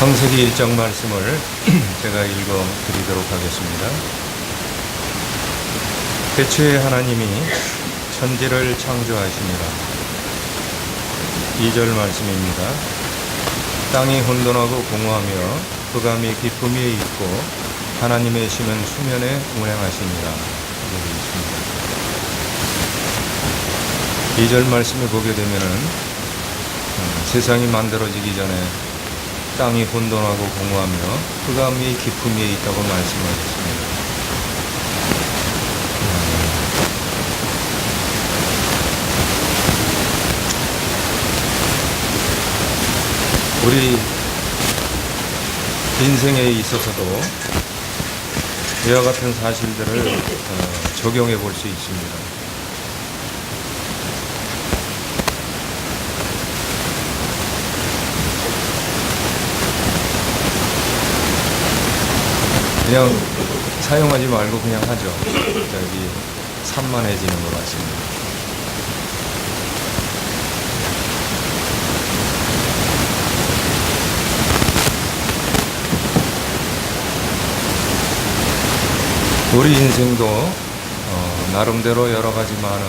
창세기 1장 말씀을 제가 읽어 드리도록 하겠습니다. 태초에 하나님이 천지를 창조하시니라. 2절 말씀입니다. 땅이 혼돈하고 공허하며 흑암이 깊음 위에 있고 하나님의 심은 수면에 운행하시니라. 이렇게 있습니다. 2절 말씀을 보게 되면은 세상이 만들어지기 전에 땅이 혼돈하고 공허하며 흑암이 깊음 위에 있다고 말씀하셨습니다. 우리 인생에 있어서도 이와 같은 사실들을 적용해 볼 수 있습니다. 그냥 사용하지 말고 그냥 하죠. 저기 산만해지는 것 같습니다. 우리 인생도 나름대로 여러 가지 많은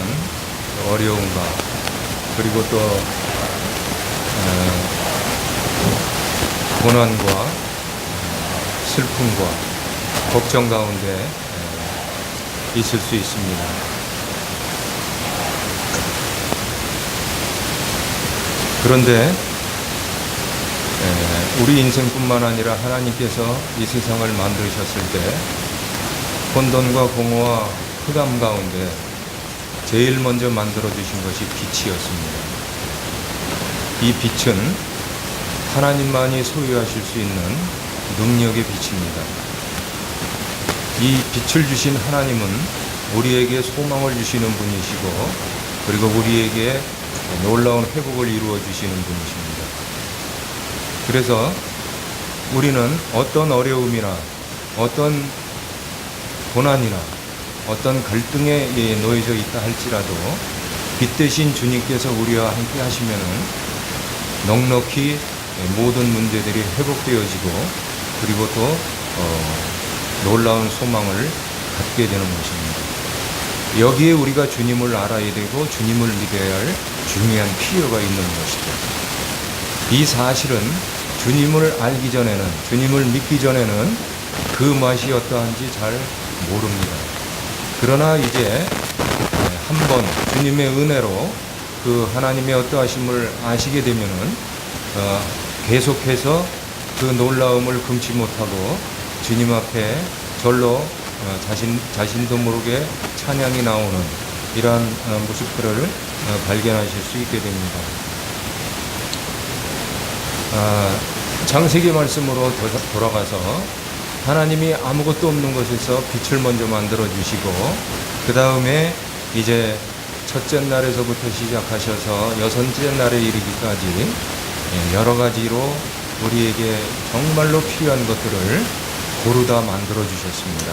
어려움과 그리고 또 고난과 슬픔과 걱정 가운데 있을 수 있습니다. 그런데 우리 인생뿐만 아니라 하나님께서 이 세상을 만드셨을 때 혼돈과 공허와 흑암 가운데 제일 먼저 만들어주신 것이 빛이었습니다. 이 빛은 하나님만이 소유하실 수 있는 능력의 빛입니다. 이 빛을 주신 하나님은 우리에게 소망을 주시는 분이시고 그리고 우리에게 놀라운 회복을 이루어 주시는 분이십니다. 그래서 우리는 어떤 어려움이나 어떤 고난이나 어떤 갈등에 놓여져 있다 할지라도 빛 대신 주님께서 우리와 함께 하시면은 넉넉히 모든 문제들이 회복되어지고 그리고 또 놀라운 소망을 갖게 되는 것입니다. 여기에 우리가 주님을 알아야 되고 주님을 믿어야 할 중요한 필요가 있는 것이죠. 이 사실은 주님을 알기 전에는, 주님을 믿기 전에는 그 맛이 어떠한지 잘 모릅니다. 그러나 이제 한번 주님의 은혜로 그 하나님의 어떠하심을 아시게 되면은 계속해서 그 놀라움을 금치 못하고 주님 앞에 절로 자신도 모르게 찬양이 나오는 이러한 모습들을 발견하실 수 있게 됩니다. 창세기 말씀으로 돌아가서 하나님이 아무것도 없는 것에서 빛을 먼저 만들어 주시고 그 다음에 이제 첫째 날에서부터 시작하셔서 여섯째 날에 이르기까지 여러 가지로 우리에게 정말로 필요한 것들을 고르다 만들어 주셨습니다.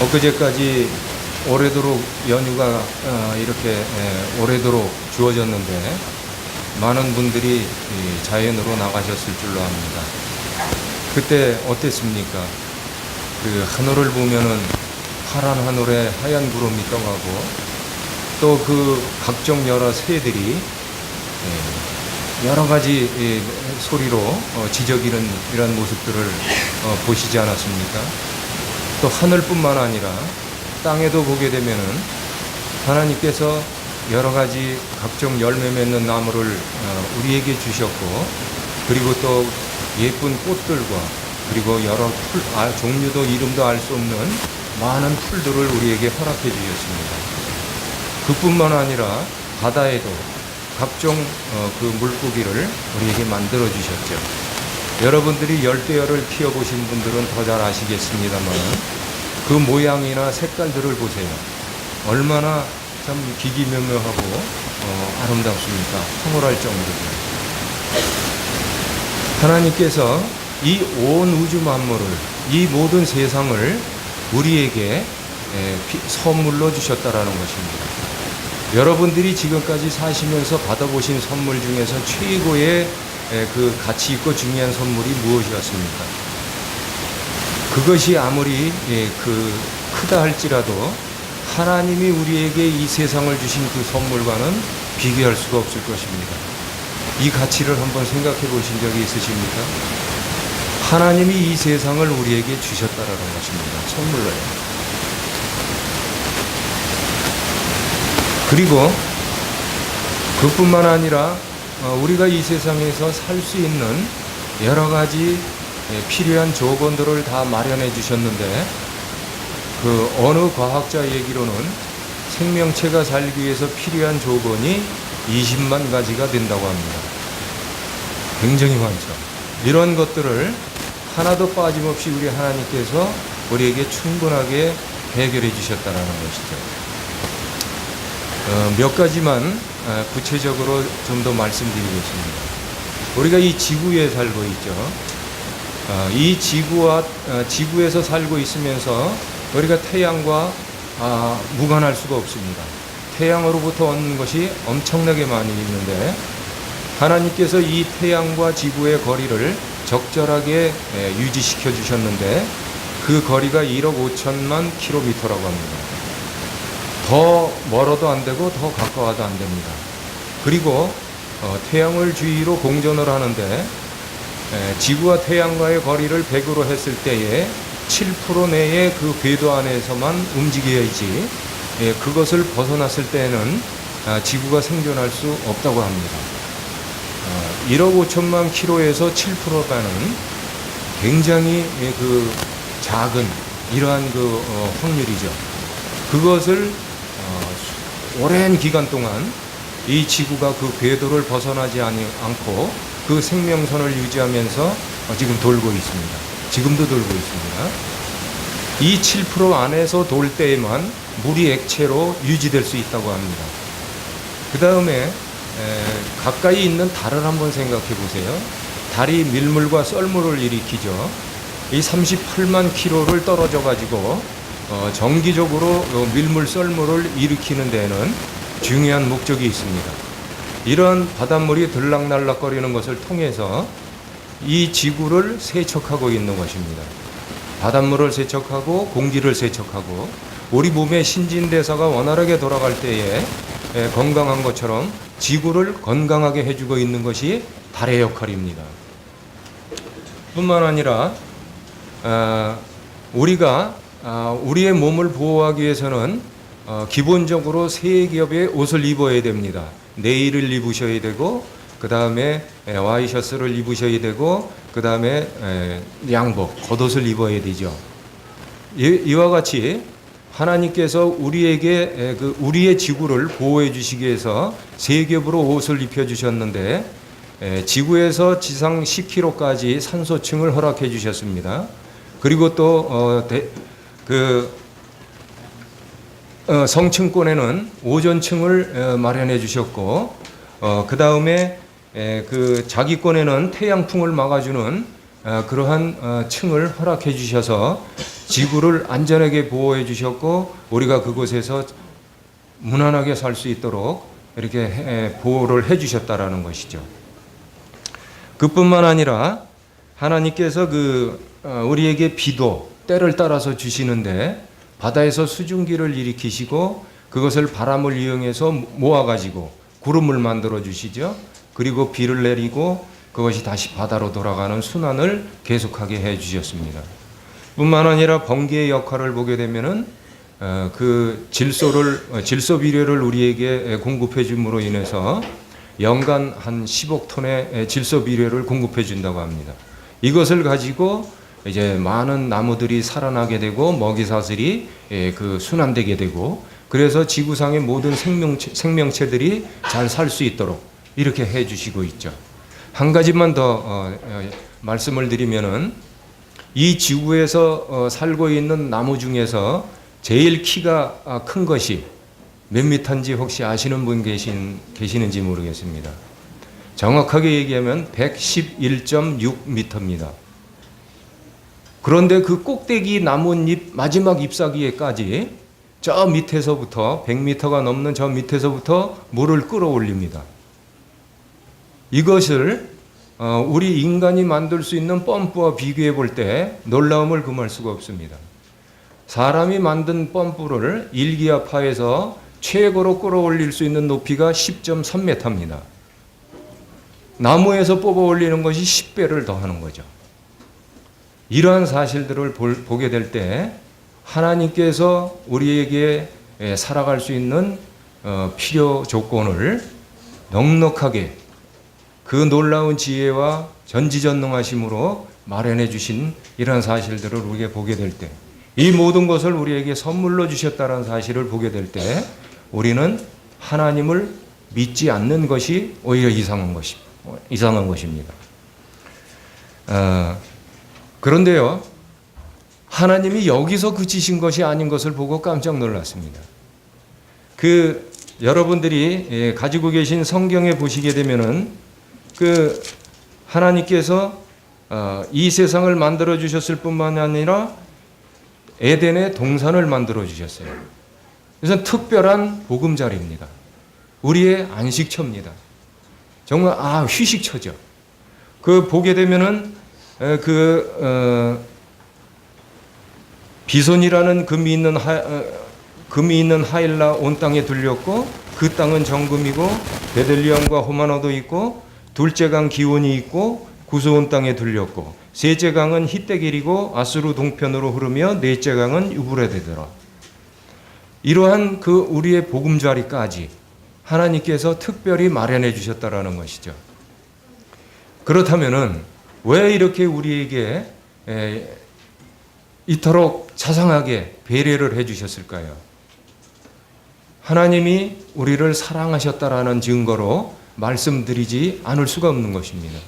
엊그제까지 오래도록 연휴가 이렇게 오래도록 주어졌는데 많은 분들이 자연으로 나가셨을 줄로 압니다. 그때 어땠습니까? 그 하늘을 보면은 파란 하늘에 하얀 구름이 떠가고 또 그 각종 여러 새들이 여러 가지 소리로 지저귀는 이런 모습들을 보시지 않았습니까? 또 하늘뿐만 아니라 땅에도 보게 되면은 하나님께서 여러 가지 각종 열매 맺는 나무를 우리에게 주셨고 그리고 또 예쁜 꽃들과 그리고 여러 풀, 종류도 이름도 알 수 없는 많은 풀들을 우리에게 허락해 주셨습니다. 그뿐만 아니라 바다에도 각종 그 물고기를 우리에게 만들어 주셨죠. 여러분들이 열대어를 키워보신 분들은 더 잘 아시겠습니다만 그 모양이나 색깔들을 보세요. 얼마나 참 기기묘묘하고 아름답습니까? 황홀할 정도로. 하나님께서 이 온 우주 만물을, 이 모든 세상을 우리에게 선물로 주셨다라는 것입니다. 여러분들이 지금까지 사시면서 받아보신 선물 중에서 최고의 그 가치 있고 중요한 선물이 무엇이었습니까? 그것이 아무리 크다 할지라도 하나님이 우리에게 이 세상을 주신 그 선물과는 비교할 수가 없을 것입니다. 이 가치를 한번 생각해 보신 적이 있으십니까? 하나님이 이 세상을 우리에게 주셨다라는 것입니다. 선물로요. 그리고 그뿐만 아니라 우리가 이 세상에서 살 수 있는 여러 가지 필요한 조건들을 다 마련해 주셨는데, 그 어느 과학자 얘기로는 생명체가 살기 위해서 필요한 조건이 20만 가지가 된다고 합니다. 굉장히 많죠. 이런 것들을 하나도 빠짐없이 우리 하나님께서 우리에게 충분하게 해결해 주셨다는 것이죠. 몇 가지만 구체적으로 좀 더 말씀드리겠습니다. 우리가 이 지구에 살고 있죠. 이 지구에서 살고 있으면서 우리가 태양과 무관할 수가 없습니다. 태양으로부터 얻는 것이 엄청나게 많이 있는데, 하나님께서 이 태양과 지구의 거리를 적절하게 유지시켜 주셨는데, 그 거리가 1억 5천만 킬로미터라고 합니다. 더 멀어도 안 되고 더 가까워도 안 됩니다. 그리고 태양을 주위로 공전을 하는데, 지구와 태양과의 거리를 100으로 했을 때에 7% 내의 그 궤도 안에서만 움직여야지, 그것을 벗어났을 때는 지구가 생존할 수 없다고 합니다. 1억 5천만 킬로에서 7%가는 굉장히 그 작은 이러한 그 확률이죠. 그것을 오랜 기간 동안 이 지구가 그 궤도를 벗어나지 않고 그 생명선을 유지하면서 지금 돌고 있습니다. 지금도 돌고 있습니다. 이 7% 안에서 돌 때에만 물이 액체로 유지될 수 있다고 합니다. 그 다음에 가까이 있는 달을 한번 생각해 보세요. 달이 밀물과 썰물을 일으키죠. 이 38만 킬로를 떨어져 가지고 정기적으로 밀물 썰물을 일으키는 데에는 중요한 목적이 있습니다. 이런 바닷물이 들락날락거리는 것을 통해서 이 지구를 세척하고 있는 것입니다. 바닷물을 세척하고 공기를 세척하고 우리 몸의 신진대사가 원활하게 돌아갈 때에 건강한 것처럼 지구를 건강하게 해주고 있는 것이 달의 역할입니다. 뿐만 아니라 우리가 우리의 몸을 보호하기 위해서는 기본적으로 세 겹의 옷을 입어야 됩니다. 네일을 입으셔야 되고, 그 다음에 와이셔츠를 입으셔야 되고, 그 다음에 양복, 겉옷을 입어야 되죠. 이와 같이 하나님께서 우리에게 우리의 지구를 보호해 주시기 위해서 세 겹으로 옷을 입혀 주셨는데, 지구에서 지상 10km까지 산소층을 허락해 주셨습니다. 그리고 또 성층권에는 오존층을 마련해 주셨고, 그 다음에 그 자기권에는 태양풍을 막아주는 그러한 층을 허락해 주셔서 지구를 안전하게 보호해 주셨고, 우리가 그곳에서 무난하게 살 수 있도록 이렇게 보호를 해 주셨다라는 것이죠. 그뿐만 아니라 하나님께서 우리에게 비도 때를 따라서 주시는데, 바다에서 수증기를 일으키시고 그것을 바람을 이용해서 모아가지고 구름을 만들어 주시죠. 그리고 비를 내리고 그것이 다시 바다로 돌아가는 순환을 계속하게 해 주셨습니다. 뿐만 아니라 번개의 역할을 보게 되면은 그 질소 비료를 우리에게 공급해 줌으로 인해서 연간 한 10억 톤의 질소 비료를 공급해 준다고 합니다. 이것을 가지고 이제 많은 나무들이 살아나게 되고 먹이사슬이 그 순환되게 되고, 그래서 지구상의 모든 생명체들이 잘 살 수 있도록 이렇게 해 주시고 있죠. 한 가지만 더 말씀을 드리면은, 이 지구에서 살고 있는 나무 중에서 제일 키가 큰 것이 몇 미터인지 혹시 아시는 분 계시는지 모르겠습니다. 정확하게 얘기하면 111.6m입니다. 그런데 그 꼭대기 나뭇잎 마지막 잎사귀에까지 저 밑에서부터 100m가 넘는 저 밑에서부터 물을 끌어올립니다. 이것을 우리 인간이 만들 수 있는 펌프와 비교해 볼 때 놀라움을 금할 수가 없습니다. 사람이 만든 펌프를 일기압하에서 최고로 끌어올릴 수 있는 높이가 10.3m입니다. 나무에서 뽑아 올리는 것이 10배를 더하는 거죠. 이러한 사실들을 보게 될 때 하나님께서 우리에게 살아갈 수 있는 필요 조건을 넉넉하게 그 놀라운 지혜와 전지전능하심으로 마련해 주신 이러한 사실들을 우리에게 보게 될 때, 이 모든 것을 우리에게 선물로 주셨다는 사실을 보게 될 때 우리는 하나님을 믿지 않는 것이 오히려 이상한 것입니다. 그런데요, 하나님이 여기서 그치신 것이 아닌 것을 보고 깜짝 놀랐습니다. 여러분들이 가지고 계신 성경에 보시게 되면은 하나님께서 이 세상을 만들어 주셨을 뿐만 아니라 에덴의 동산을 만들어 주셨어요. 그래서 특별한 보금자리입니다. 우리의 안식처입니다. 정말 휴식처죠. 보게 되면은 비손이라는 금이 있는 하일라 온 땅에 들렸고, 그 땅은 정금이고 베들리엄과 호마노도 있고, 둘째 강 기온이 있고 구스온 땅에 들렸고, 셋째 강은 히떼길이고 아수르 동편으로 흐르며 넷째 강은 유브라데더라. 이러한 우리의 보금자리까지 하나님께서 특별히 마련해 주셨다라는 것이죠. 그렇다면은 왜 이렇게 우리에게 이토록 자상하게 배려를 해 주셨을까요? 하나님이 우리를 사랑하셨다라는 증거로 말씀드리지 않을 수가 없는 것입니다.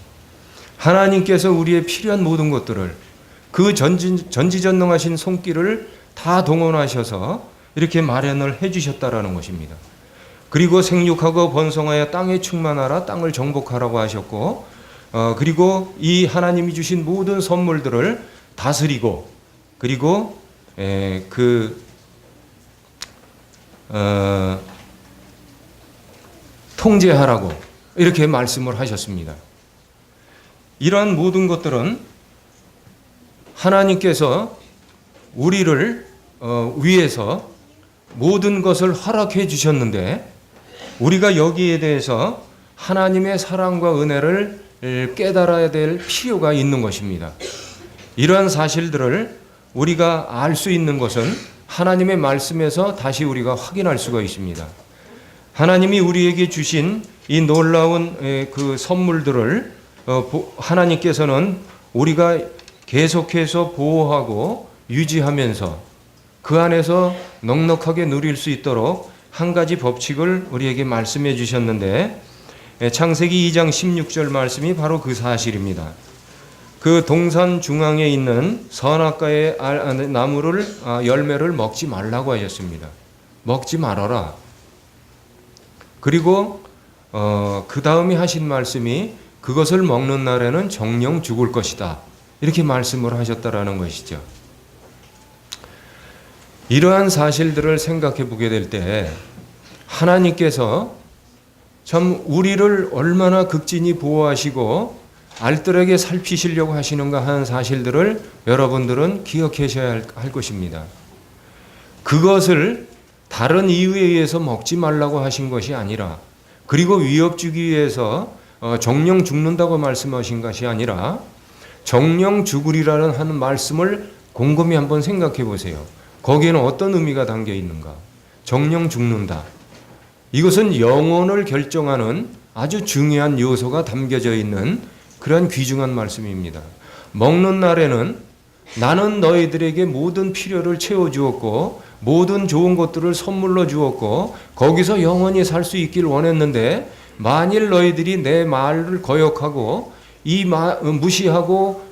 하나님께서 우리의 필요한 모든 것들을 그 전지전능하신 손길을 다 동원하셔서 이렇게 마련을 해 주셨다라는 것입니다. 그리고 생육하고 번성하여 땅에 충만하라, 땅을 정복하라고 하셨고, 그리고 이 하나님이 주신 모든 선물들을 다스리고, 그리고 통제하라고 이렇게 말씀을 하셨습니다. 이러한 모든 것들은 하나님께서 우리를 위해서 모든 것을 허락해 주셨는데, 우리가 여기에 대해서 하나님의 사랑과 은혜를 깨달아야 될 필요가 있는 것입니다. 이러한 사실들을 우리가 알 수 있는 것은 하나님의 말씀에서 다시 우리가 확인할 수가 있습니다. 하나님이 우리에게 주신 이 놀라운 선물들을 하나님께서는 우리가 계속해서 보호하고 유지하면서 그 안에서 넉넉하게 누릴 수 있도록 한 가지 법칙을 우리에게 말씀해 주셨는데, 창세기 2장 16절 말씀이 바로 그 사실입니다. 그 동산 중앙에 있는 선악과의 나무를 열매를 먹지 말라고 하셨습니다. 먹지 말아라. 그리고 그 다음에 하신 말씀이 그것을 먹는 날에는 정령 죽을 것이다. 이렇게 말씀을 하셨다라는 것이죠. 이러한 사실들을 생각해 보게 될 때 하나님께서 참 우리를 얼마나 극진히 보호하시고 알뜰하게 살피시려고 하시는가 하는 사실들을 여러분들은 기억하셔야 할 것입니다. 그것을 다른 이유에 의해서 먹지 말라고 하신 것이 아니라, 그리고 위협 주기 위해서 정령 죽는다고 말씀하신 것이 아니라, 정령 죽으리라는 하는 말씀을 곰곰이 한번 생각해 보세요. 거기에는 어떤 의미가 담겨 있는가? 정령 죽는다. 이것은 영혼을 결정하는 아주 중요한 요소가 담겨져 있는 그런 귀중한 말씀입니다. 먹는 날에는 나는 너희들에게 모든 필요를 채워주었고 모든 좋은 것들을 선물로 주었고 거기서 영원히 살 수 있길 원했는데, 만일 너희들이 내 말을 거역하고 무시하고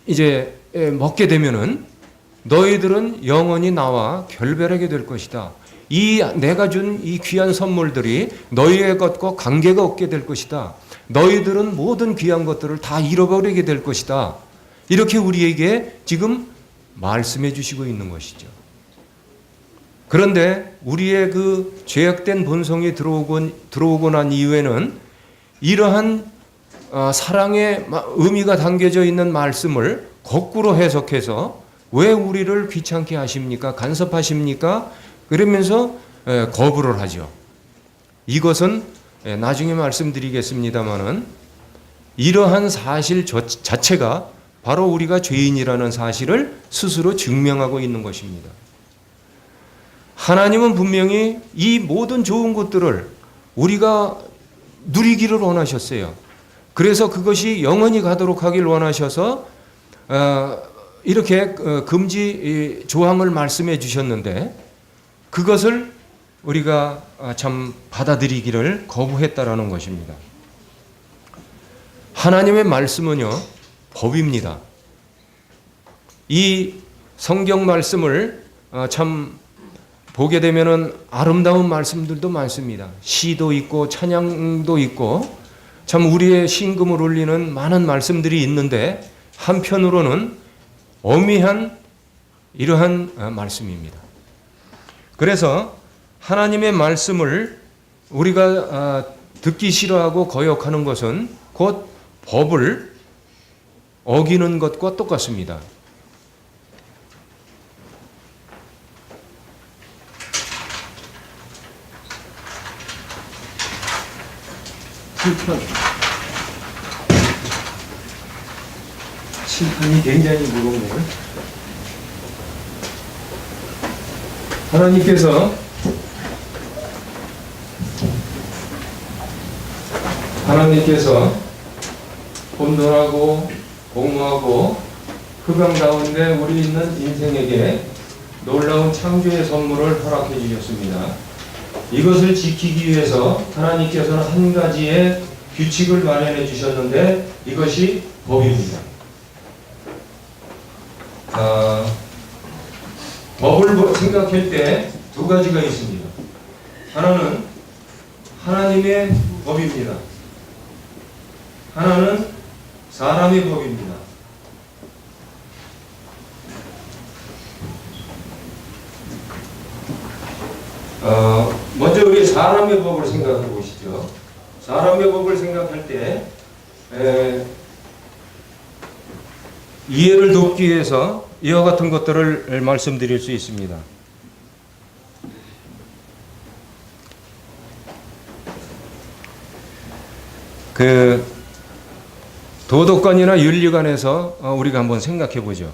이제 먹게 되면은 너희들은 영원히 나와 결별하게 될 것이다. 내가 준 이 귀한 선물들이 너희의 것과 관계가 없게 될 것이다. 너희들은 모든 귀한 것들을 다 잃어버리게 될 것이다. 이렇게 우리에게 지금 말씀해 주시고 있는 것이죠. 그런데 우리의 그 죄악된 본성이 들어오고 난 이후에는 이러한 사랑의 의미가 담겨져 있는 말씀을 거꾸로 해석해서 왜 우리를 귀찮게 하십니까? 간섭하십니까? 그러면서 거부를 하죠. 이것은 나중에 말씀드리겠습니다마는 이러한 사실 자체가 바로 우리가 죄인이라는 사실을 스스로 증명하고 있는 것입니다. 하나님은 분명히 이 모든 좋은 것들을 우리가 누리기를 원하셨어요. 그래서 그것이 영원히 가도록 하길 원하셔서 이렇게 금지 조항을 말씀해 주셨는데 그것을 우리가 참 받아들이기를 거부했다라는 것입니다. 하나님의 말씀은요, 법입니다. 이 성경 말씀을 참 보게 되면은 아름다운 말씀들도 많습니다. 시도 있고 찬양도 있고 참 우리의 심금을 울리는 많은 말씀들이 있는데 한편으로는 엄미한 이러한 말씀입니다. 그래서 하나님의 말씀을 우리가 듣기 싫어하고 거역하는 것은 곧 법을 어기는 것과 똑같습니다. 칠판이 굉장히 무겁네요. 하나님께서 혼돈하고 공허하고 흑암 가운데 우리 있는 인생에게 놀라운 창조의 선물을 허락해 주셨습니다. 이것을 지키기 위해서 하나님께서는 한 가지의 규칙을 마련해 주셨는데 이것이 법입니다. 법을 생각할 때 두 가지가 있습니다. 하나는 하나님의 법입니다. 하나는 사람의 법입니다. 먼저 우리 사람의 법을 생각해 보시죠. 사람의 법을 생각할 때 이해를 돕기 위해서 이와 같은 것들을 말씀드릴 수 있습니다. 도덕관이나 윤리관에서 우리가 한번 생각해 보죠.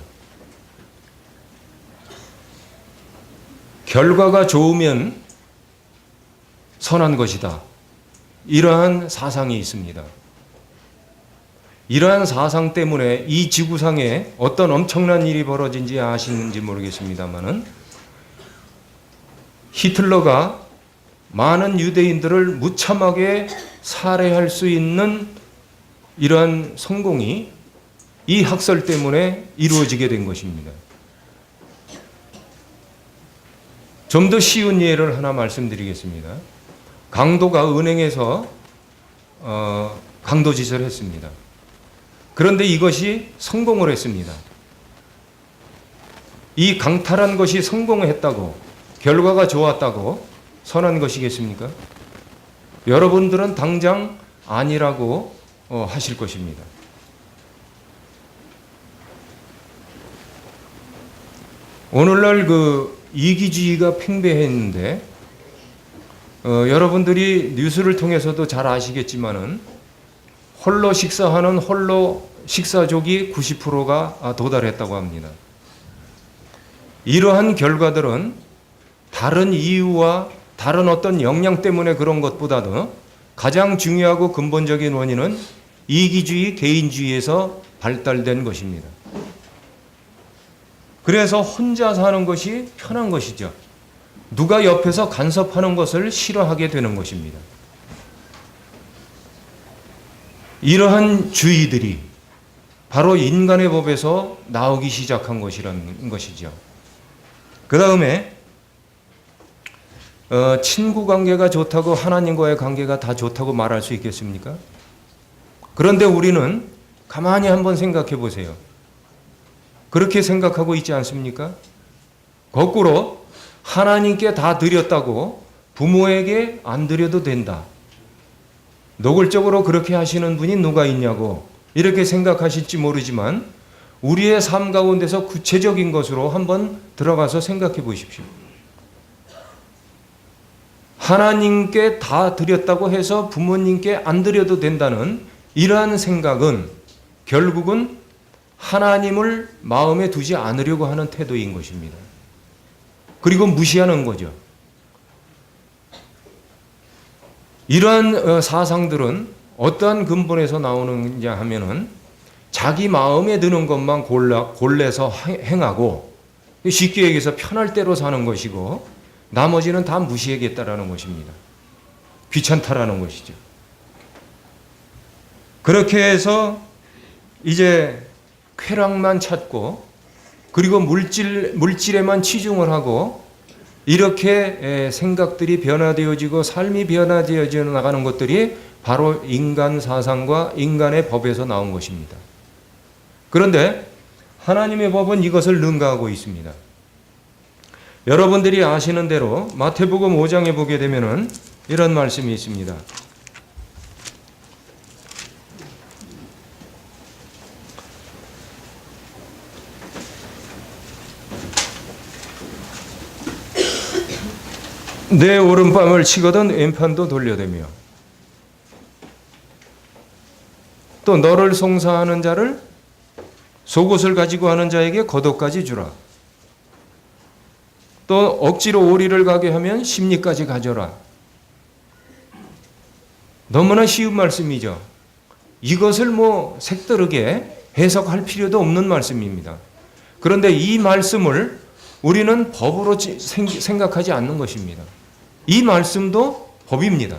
결과가 좋으면 선한 것이다. 이러한 사상이 있습니다. 이러한 사상 때문에 이 지구상에 어떤 엄청난 일이 벌어진지 아시는지 모르겠습니다만은 히틀러가 많은 유대인들을 무참하게 살해할 수 있는 이러한 성공이 이 학설 때문에 이루어지게 된 것입니다. 좀 더 쉬운 예를 하나 말씀드리겠습니다. 강도가 은행에서 강도짓을 했습니다. 그런데 이것이 성공을 했습니다. 이 강탈한 것이 성공했다고, 결과가 좋았다고 선한 것이겠습니까? 여러분들은 당장 아니라고 하실 것입니다. 오늘날 이기주의가 팽배했는데 여러분들이 뉴스를 통해서도 잘 아시겠지만은 홀로 식사하는 홀로 식사족이 90%가 도달했다고 합니다. 이러한 결과들은 다른 이유와 다른 어떤 영향 때문에 그런 것보다도 가장 중요하고 근본적인 원인은 이기주의, 개인주의에서 발달된 것입니다. 그래서 혼자 사는 것이 편한 것이죠. 누가 옆에서 간섭하는 것을 싫어하게 되는 것입니다. 이러한 주의들이 바로 인간의 법에서 나오기 시작한 것이라는 것이죠. 그 다음에 친구 관계가 좋다고 하나님과의 관계가 다 좋다고 말할 수 있겠습니까? 그런데 우리는 가만히 한번 생각해 보세요. 그렇게 생각하고 있지 않습니까? 거꾸로 하나님께 다 드렸다고 부모에게 안 드려도 된다. 노골적으로 그렇게 하시는 분이 누가 있냐고 이렇게 생각하실지 모르지만 우리의 삶 가운데서 구체적인 것으로 한번 들어가서 생각해 보십시오. 하나님께 다 드렸다고 해서 부모님께 안 드려도 된다는 이러한 생각은 결국은 하나님을 마음에 두지 않으려고 하는 태도인 것입니다. 그리고 무시하는 거죠. 이러한 사상들은 어떠한 근본에서 나오느냐 하면은 자기 마음에 드는 것만 골라서 행하고 쉽게 얘기해서 편할 대로 사는 것이고 나머지는 다 무시하겠다라는 것입니다. 귀찮다라는 것이죠. 그렇게 해서 이제 쾌락만 찾고 그리고 물질에만 치중을 하고 이렇게 생각들이 변화되어지고 삶이 변화되어져 나가는 것들이 바로 인간 사상과 인간의 법에서 나온 것입니다. 그런데 하나님의 법은 이것을 능가하고 있습니다. 여러분들이 아시는 대로 마태복음 5장에 보게 되면은 이런 말씀이 있습니다. 내 오른밤을 치거든 왼편도 돌려대며 또 너를 송사하는 자를 속옷을 가지고 하는 자에게 겉옷까지 주라. 또 억지로 오리를 가게 하면 심리까지 가져라. 너무나 쉬운 말씀이죠. 이것을 색다르게 해석할 필요도 없는 말씀입니다. 그런데 이 말씀을 우리는 법으로 생각하지 않는 것입니다. 이 말씀도 법입니다.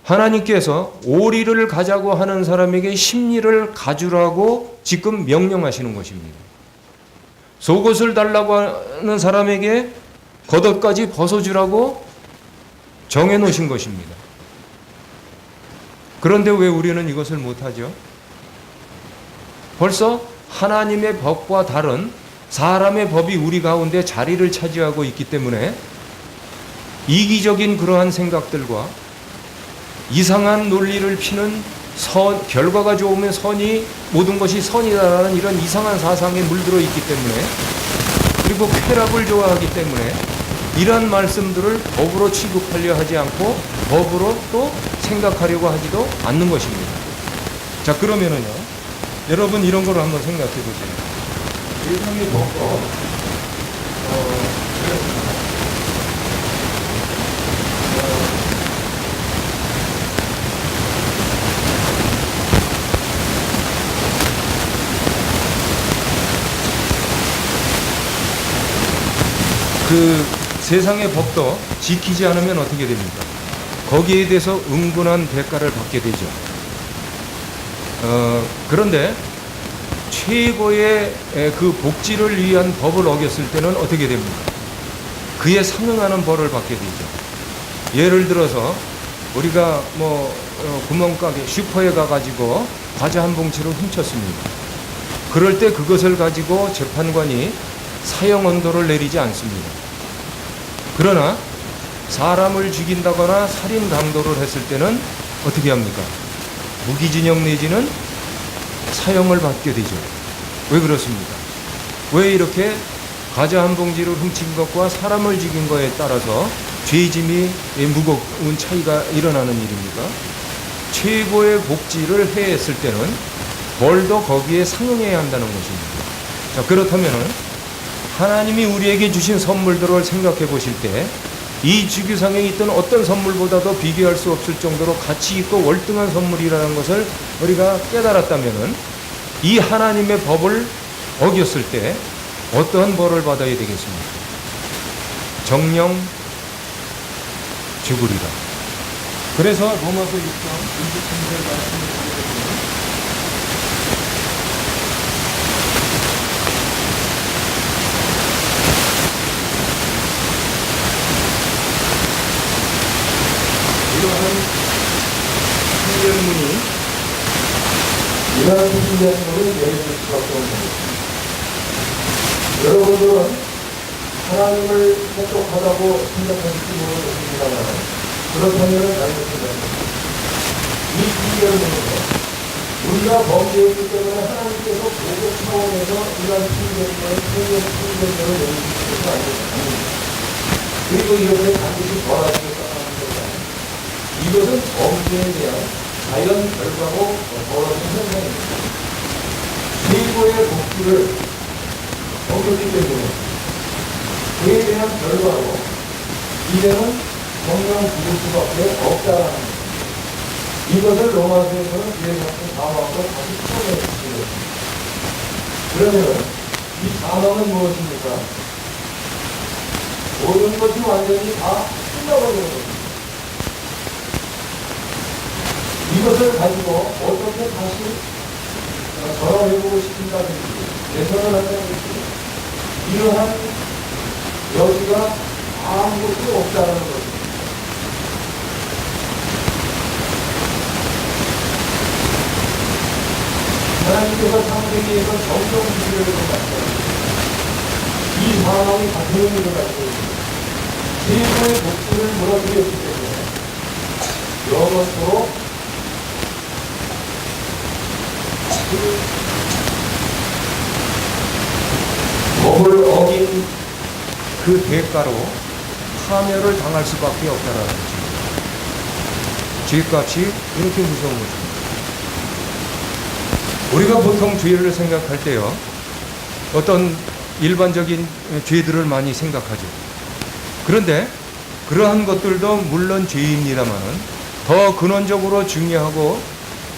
하나님께서 오리를 가자고 하는 사람에게 심리를 가주라고 지금 명령하시는 것입니다. 속옷을 달라고 하는 사람에게 겉옷까지 벗어주라고 정해놓으신 것입니다. 그런데 왜 우리는 이것을 못하죠? 벌써 하나님의 법과 다른 사람의 법이 우리 가운데 자리를 차지하고 있기 때문에 이기적인 그러한 생각들과 이상한 논리를 피는 결과가 좋으면 모든 것이 선이다라는 이런 이상한 사상에 물들어 있기 때문에 그리고 쾌락을 좋아하기 때문에 이러한 말씀들을 법으로 취급하려 하지 않고 법으로 또 생각하려고 하지도 않는 것입니다. 자, 그러면은요, 여러분 이런 걸 한번 생각해 보세요. 세상의 법도 그 세상의 법도 지키지 않으면 어떻게 됩니까? 거기에 대해서 응분한 대가를 받게 되죠. 그런데 최고의 그 복지를 위한 법을 어겼을 때는 어떻게 됩니까? 그에 상응하는 벌을 받게 되죠. 예를 들어서 우리가 구멍가게 슈퍼에 가가지고 과자 한 봉지를 훔쳤습니다. 그럴 때 그것을 가지고 재판관이 사형 언도를 내리지 않습니다. 그러나 사람을 죽인다거나 살인 강도를 했을 때는 어떻게 합니까? 무기징역 내지는 사형을 받게 되죠. 왜 그렇습니까? 왜 이렇게 과자 한 봉지를 훔친 것과 사람을 죽인 것에 따라서 죄짐이 무거운 차이가 일어나는 일입니까? 최고의 복지를 해했을 때는 벌도 거기에 상응해야 한다는 것입니다. 자, 그렇다면은 하나님이 우리에게 주신 선물들을 생각해 보실 때 이 지구상에 있던 어떤 선물보다도 비교할 수 없을 정도로 가치 있고 월등한 선물이라는 것을 우리가 깨달았다면은 이 하나님의 법을 어겼을 때 어떠한 벌을 받아야 되겠습니까? 정령 죽으리라. 그래서 로마서 6장 23절 말씀을 보게 되면 이러한 신령문이 내릴 수밖에 없는 것입니다. 여러분들은 하나님을 택독하다고 생각하실지 모르겠습니다만 그렇다면 잘못입니다. 이 핑계를 보면서 우리가 범죄했기 때문에 하나님께서 보복 차원에서 이러한 핑계대로 내리시는 것이 아닙니다. 그리고 이것을 반드시 벌하시겠다 하는 것이 아닙니다. 이것은 범죄에 대한 자연 결과로 벌어진 현상입니다. 최고의 복수를 얻었기 때문에 그에 대한 결과로 이제는 정령 죽을 수밖에 없다라는 것. 이것을 로마서에서는 뒤에 같은 사망과 다시 풀어내 주시는 것입니다. 그러면 이 사망은 무엇입니까? 모든 것이 완전히 다 끝나버리는 것입니다. 이것을 가지고 어떻게 다시 전환해보고 싶은다든지 개선을 한다든지 이러한 여지가 아무것도 없다는 것입니다. 하나님께서 창세기에서 정성주의를 말씀하셨습니다. 이 상황이 같은 의미를 말씀하셨습니다. 최고의 복수를 물어드렸기 때문에 영원토록 법을 어긴 그 대가로 파멸을 당할 수밖에 없다라는 거죠. 죄값이 이렇게 무서운 거죠. 우리가 보통 죄를 생각할 때요, 어떤 일반적인 죄들을 많이 생각하죠. 그런데 그러한 것들도 물론 죄입니다만은 더 근원적으로 중요하고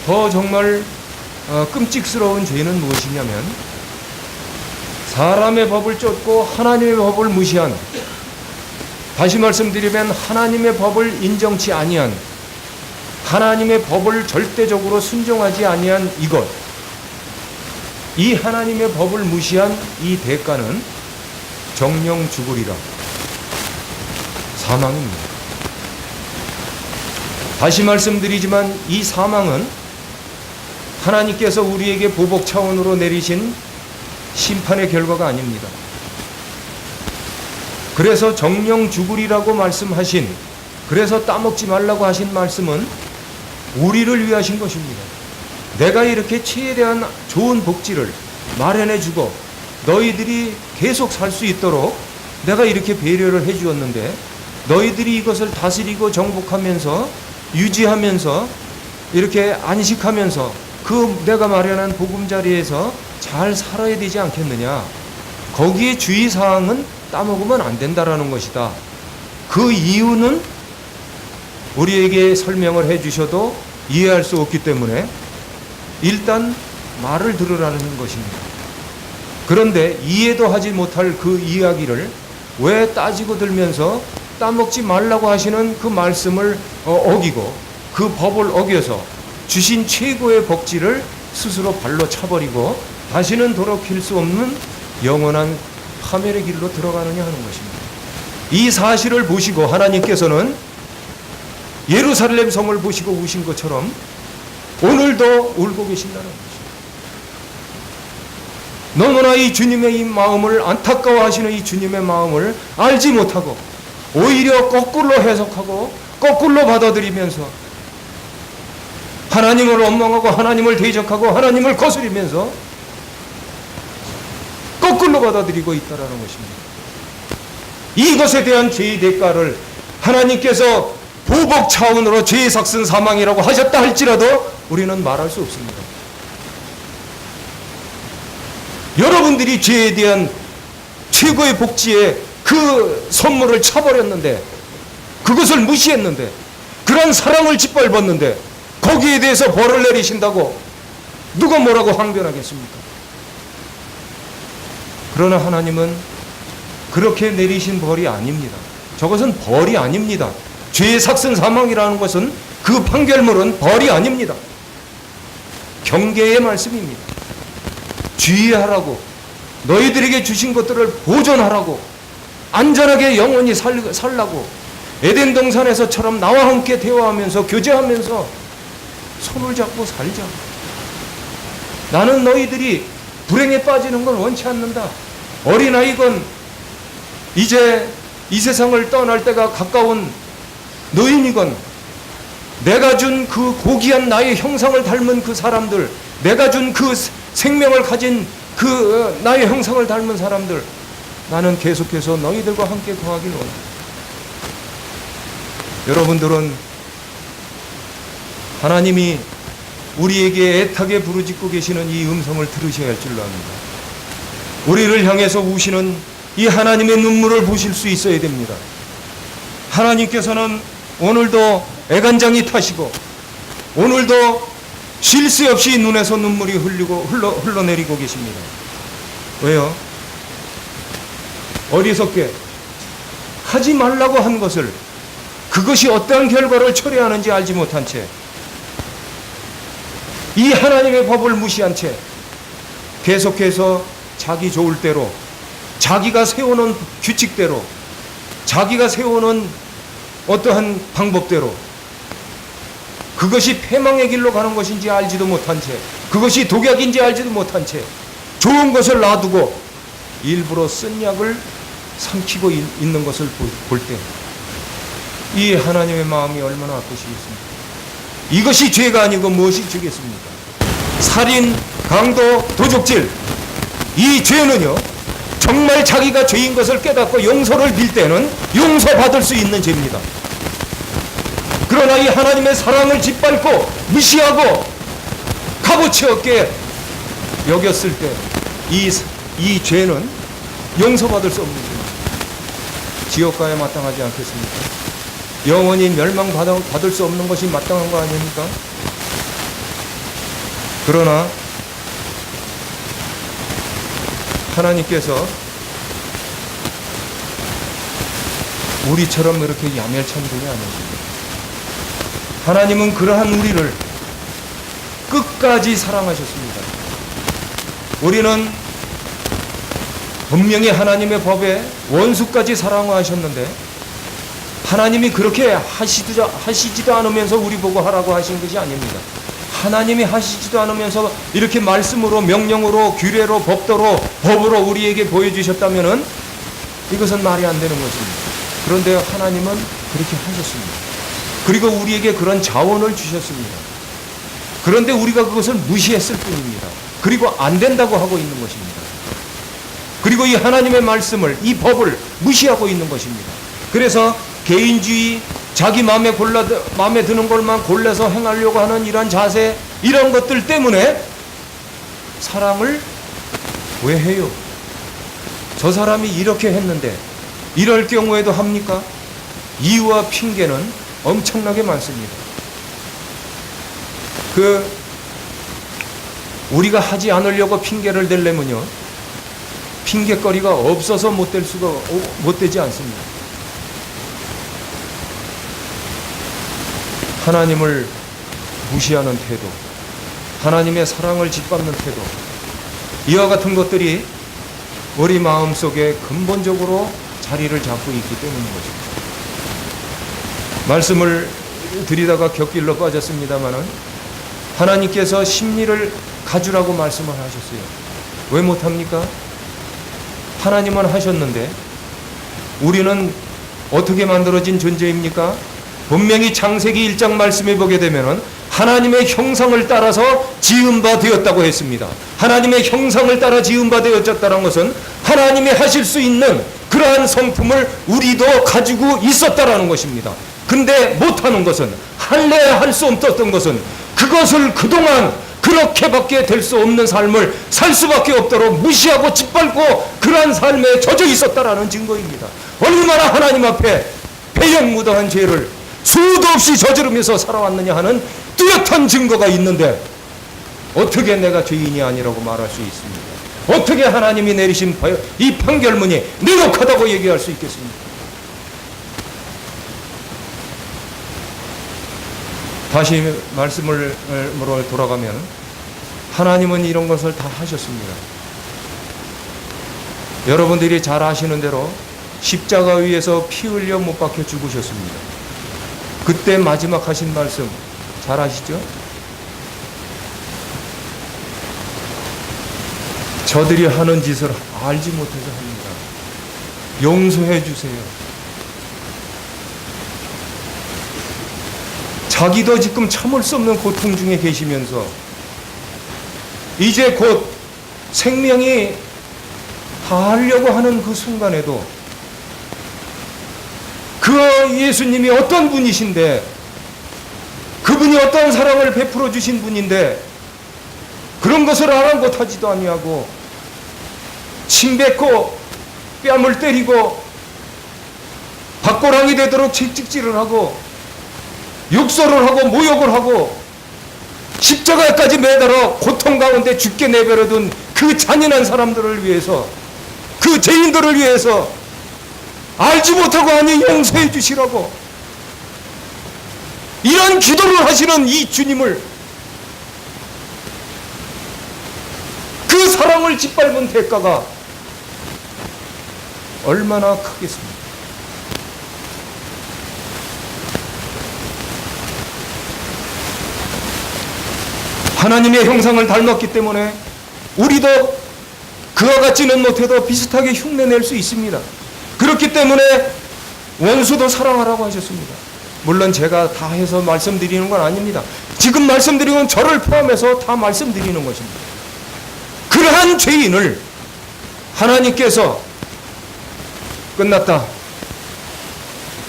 더 정말 끔찍스러운 죄는 무엇이냐면 사람의 법을 쫓고 하나님의 법을 무시한, 다시 말씀드리면 하나님의 법을 인정치 아니한, 하나님의 법을 절대적으로 순종하지 아니한 이것, 이 하나님의 법을 무시한 이 대가는 정령 죽으리라, 사망입니다. 다시 말씀드리지만 이 사망은 하나님께서 우리에게 보복 차원으로 내리신 심판의 결과가 아닙니다. 그래서 정령 죽으리라고 말씀하신, 그래서 따먹지 말라고 하신 말씀은 우리를 위하신 것입니다. 내가 이렇게 최대한 좋은 복지를 마련해 주고 너희들이 계속 살 수 있도록 내가 이렇게 배려를 해 주었는데 너희들이 이것을 다스리고 정복하면서 유지하면서 이렇게 안식하면서 그 내가 마련한 보금자리에서 잘 살아야 되지 않겠느냐. 거기에 주의사항은 따먹으면 안 된다라는 것이다. 그 이유는 우리에게 설명을 해 주셔도 이해할 수 없기 때문에 일단 말을 들으라는 것입니다. 그런데 이해도 하지 못할 그 이야기를 왜 따지고 들면서 따먹지 말라고 하시는 그 말씀을 어기고 그 법을 어겨서 주신 최고의 복지를 스스로 발로 차버리고 다시는 돌이킬 수 없는 영원한 파멸의 길로 들어가느냐 하는 것입니다. 이 사실을 보시고 하나님께서는 예루살렘 성을 보시고 우신 것처럼 오늘도 울고 계신다는 것입니다. 너무나 이 주님의 이 마음을 안타까워하시는 이 주님의 마음을 알지 못하고 오히려 거꾸로 해석하고 거꾸로 받아들이면서 하나님을 원망하고 하나님을 대적하고 하나님을 거스리면서 거꾸로 받아들이고 있다는 것입니다. 이것에 대한 죄의 대가를 하나님께서 보복 차원으로 죄의 삭슨 사망이라고 하셨다 할지라도 우리는 말할 수 없습니다. 여러분들이 죄에 대한 최고의 복지에 그 선물을 차버렸는데, 그것을 무시했는데, 그런 사랑을 짓밟았는데 거기에 대해서 벌을 내리신다고 누가 뭐라고 항변하겠습니까? 그러나 하나님은 그렇게 내리신 벌이 아닙니다. 저것은 벌이 아닙니다. 죄의 삭슨 사망이라는 것은 그 판결물은 벌이 아닙니다. 경계의 말씀입니다. 주의하라고, 너희들에게 주신 것들을 보존하라고, 안전하게 영원히 살라고, 에덴 동산에서처럼 나와 함께 대화하면서 교제하면서 손을 잡고 살자. 나는 너희들이 불행에 빠지는 걸 원치 않는다. 어린아이건 이제 이 세상을 떠날 때가 가까운 너희니건 내가 준 그 고귀한 나의 형상을 닮은 그 사람들, 내가 준 그 생명을 가진 그 나의 형상을 닮은 사람들, 나는 계속해서 너희들과 함께 거하길 원한다. 여러분들은 하나님이 우리에게 애타게 부르짖고 계시는 이 음성을 들으셔야 할 줄로 압니다. 우리를 향해서 우시는 이 하나님의 눈물을 보실 수 있어야 됩니다. 하나님께서는 오늘도 애간장이 타시고 오늘도 쉴 새 없이 눈에서 눈물이 흘러내리고 계십니다. 왜요? 어리석게 하지 말라고 한 것을 그것이 어떠한 결과를 초래하는지 알지 못한 채 이 하나님의 법을 무시한 채 계속해서 자기 좋을 대로 자기가 세워놓은 규칙대로 자기가 세워놓은 어떠한 방법대로 그것이 패망의 길로 가는 것인지 알지도 못한 채 그것이 독약인지 알지도 못한 채 좋은 것을 놔두고 일부러 쓴 약을 삼키고 있는 것을 볼 때 이 하나님의 마음이 얼마나 아프시겠습니까? 이것이 죄가 아니고 무엇이 죄겠습니까? 살인, 강도, 도적질, 이 죄는요 정말 자기가 죄인 것을 깨닫고 용서를 빌 때는 용서받을 수 있는 죄입니다. 그러나 이 하나님의 사랑을 짓밟고 무시하고 값어치 없게 여겼을 때 이 죄는 용서받을 수 없는 죄입니다. 지옥가에 마땅하지 않겠습니까? 영원히 멸망받을 수 없는 것이 마땅한 거 아닙니까? 그러나 하나님께서 우리처럼 이렇게 야멸찬 분이 아니십니다. 하나님은 그러한 우리를 끝까지 사랑하셨습니다. 우리는 분명히 하나님의 법에 원수까지 사랑하셨는데 하나님이 그렇게 하시지도 않으면서 우리 보고 하라고 하신 것이 아닙니다. 하나님이 하시지도 않으면서 이렇게 말씀으로 명령으로 규례로 법으로 우리에게 보여주셨다면은 이것은 말이 안 되는 것입니다. 그런데 하나님은 그렇게 하셨습니다. 그리고 우리에게 그런 자원을 주셨습니다. 그런데 우리가 그것을 무시했을 뿐입니다. 그리고 안 된다고 하고 있는 것입니다. 그리고 이 하나님의 말씀을 이 법을 무시하고 있는 것입니다. 그래서 개인주의, 자기 마음에 드는 것만 골라서 행하려고 하는 이런 자세, 이런 것들 때문에 사랑을 왜 해요? 저 사람이 이렇게 했는데 이럴 경우에도 합니까? 이유와 핑계는 엄청나게 많습니다. 우리가 하지 않으려고 핑계를 대려면요, 핑계거리가 없어서 못 되지 않습니다. 하나님을 무시하는 태도, 하나님의 사랑을 짓밟는 태도, 이와 같은 것들이 우리 마음속에 근본적으로 자리를 잡고 있기 때문인 것입니다. 말씀을 드리다가 곁길로 빠졌습니다마는 하나님께서 심리를 가주라고 말씀을 하셨어요. 왜 못합니까? 하나님은 하셨는데 우리는 어떻게 만들어진 존재입니까? 분명히 창세기 1장 말씀해 보게 되면은 하나님의 형상을 따라서 지은 바 되었다고 했습니다. 하나님의 형상을 따라 지은 바 되었다는 것은 하나님이 하실 수 있는 그러한 성품을 우리도 가지고 있었다라는 것입니다. 근데 못하는 것은, 할래야 할 수 없었던 것은 그것을 그동안 그렇게밖에 될 수 없는 삶을 살 수밖에 없도록 무시하고 짓밟고 그러한 삶에 젖어 있었다라는 증거입니다. 얼마나 하나님 앞에 배역무도한 죄를 수도 없이 저지르면서 살아왔느냐 하는 뚜렷한 증거가 있는데 어떻게 내가 죄인이 아니라고 말할 수 있습니까? 어떻게 하나님이 내리신 이 판결문이 내역하다고 얘기할 수 있겠습니까? 다시 말씀으로 돌아가면 하나님은 이런 것을 다 하셨습니다. 여러분들이 잘 아시는 대로 십자가 위에서 피 흘려 못 박혀 죽으셨습니다. 그때 마지막 하신 말씀 잘 아시죠? 저들이 하는 짓을 알지 못해서 합니다. 용서해 주세요. 자기도 지금 참을 수 없는 고통 중에 계시면서 이제 곧 생명이 다하려고 하는 그 순간에도 그 예수님이 어떤 분이신데, 그분이 어떤 사랑을 베풀어 주신 분인데 그런 것을 아랑곳하지도 아니하고 침뱉고 뺨을 때리고 박고랑이 되도록 채찍질을 하고 욕설을 하고 모욕을 하고 십자가까지 매달아 고통 가운데 죽게 내버려둔 그 잔인한 사람들을 위해서, 그 죄인들을 위해서 알지 못하고 아니 용서해 주시라고 이런 기도를 하시는 이 주님을, 그 사랑을 짓밟은 대가가 얼마나 크겠습니까? 하나님의 형상을 닮았기 때문에 우리도 그와 같지는 못해도 비슷하게 흉내낼 수 있습니다. 그렇기 때문에 원수도 사랑하라고 하셨습니다. 물론 제가 다 해서 말씀드리는 건 아닙니다. 지금 말씀드리는 건 저를 포함해서 다 말씀드리는 것입니다. 그러한 죄인을 하나님께서 끝났다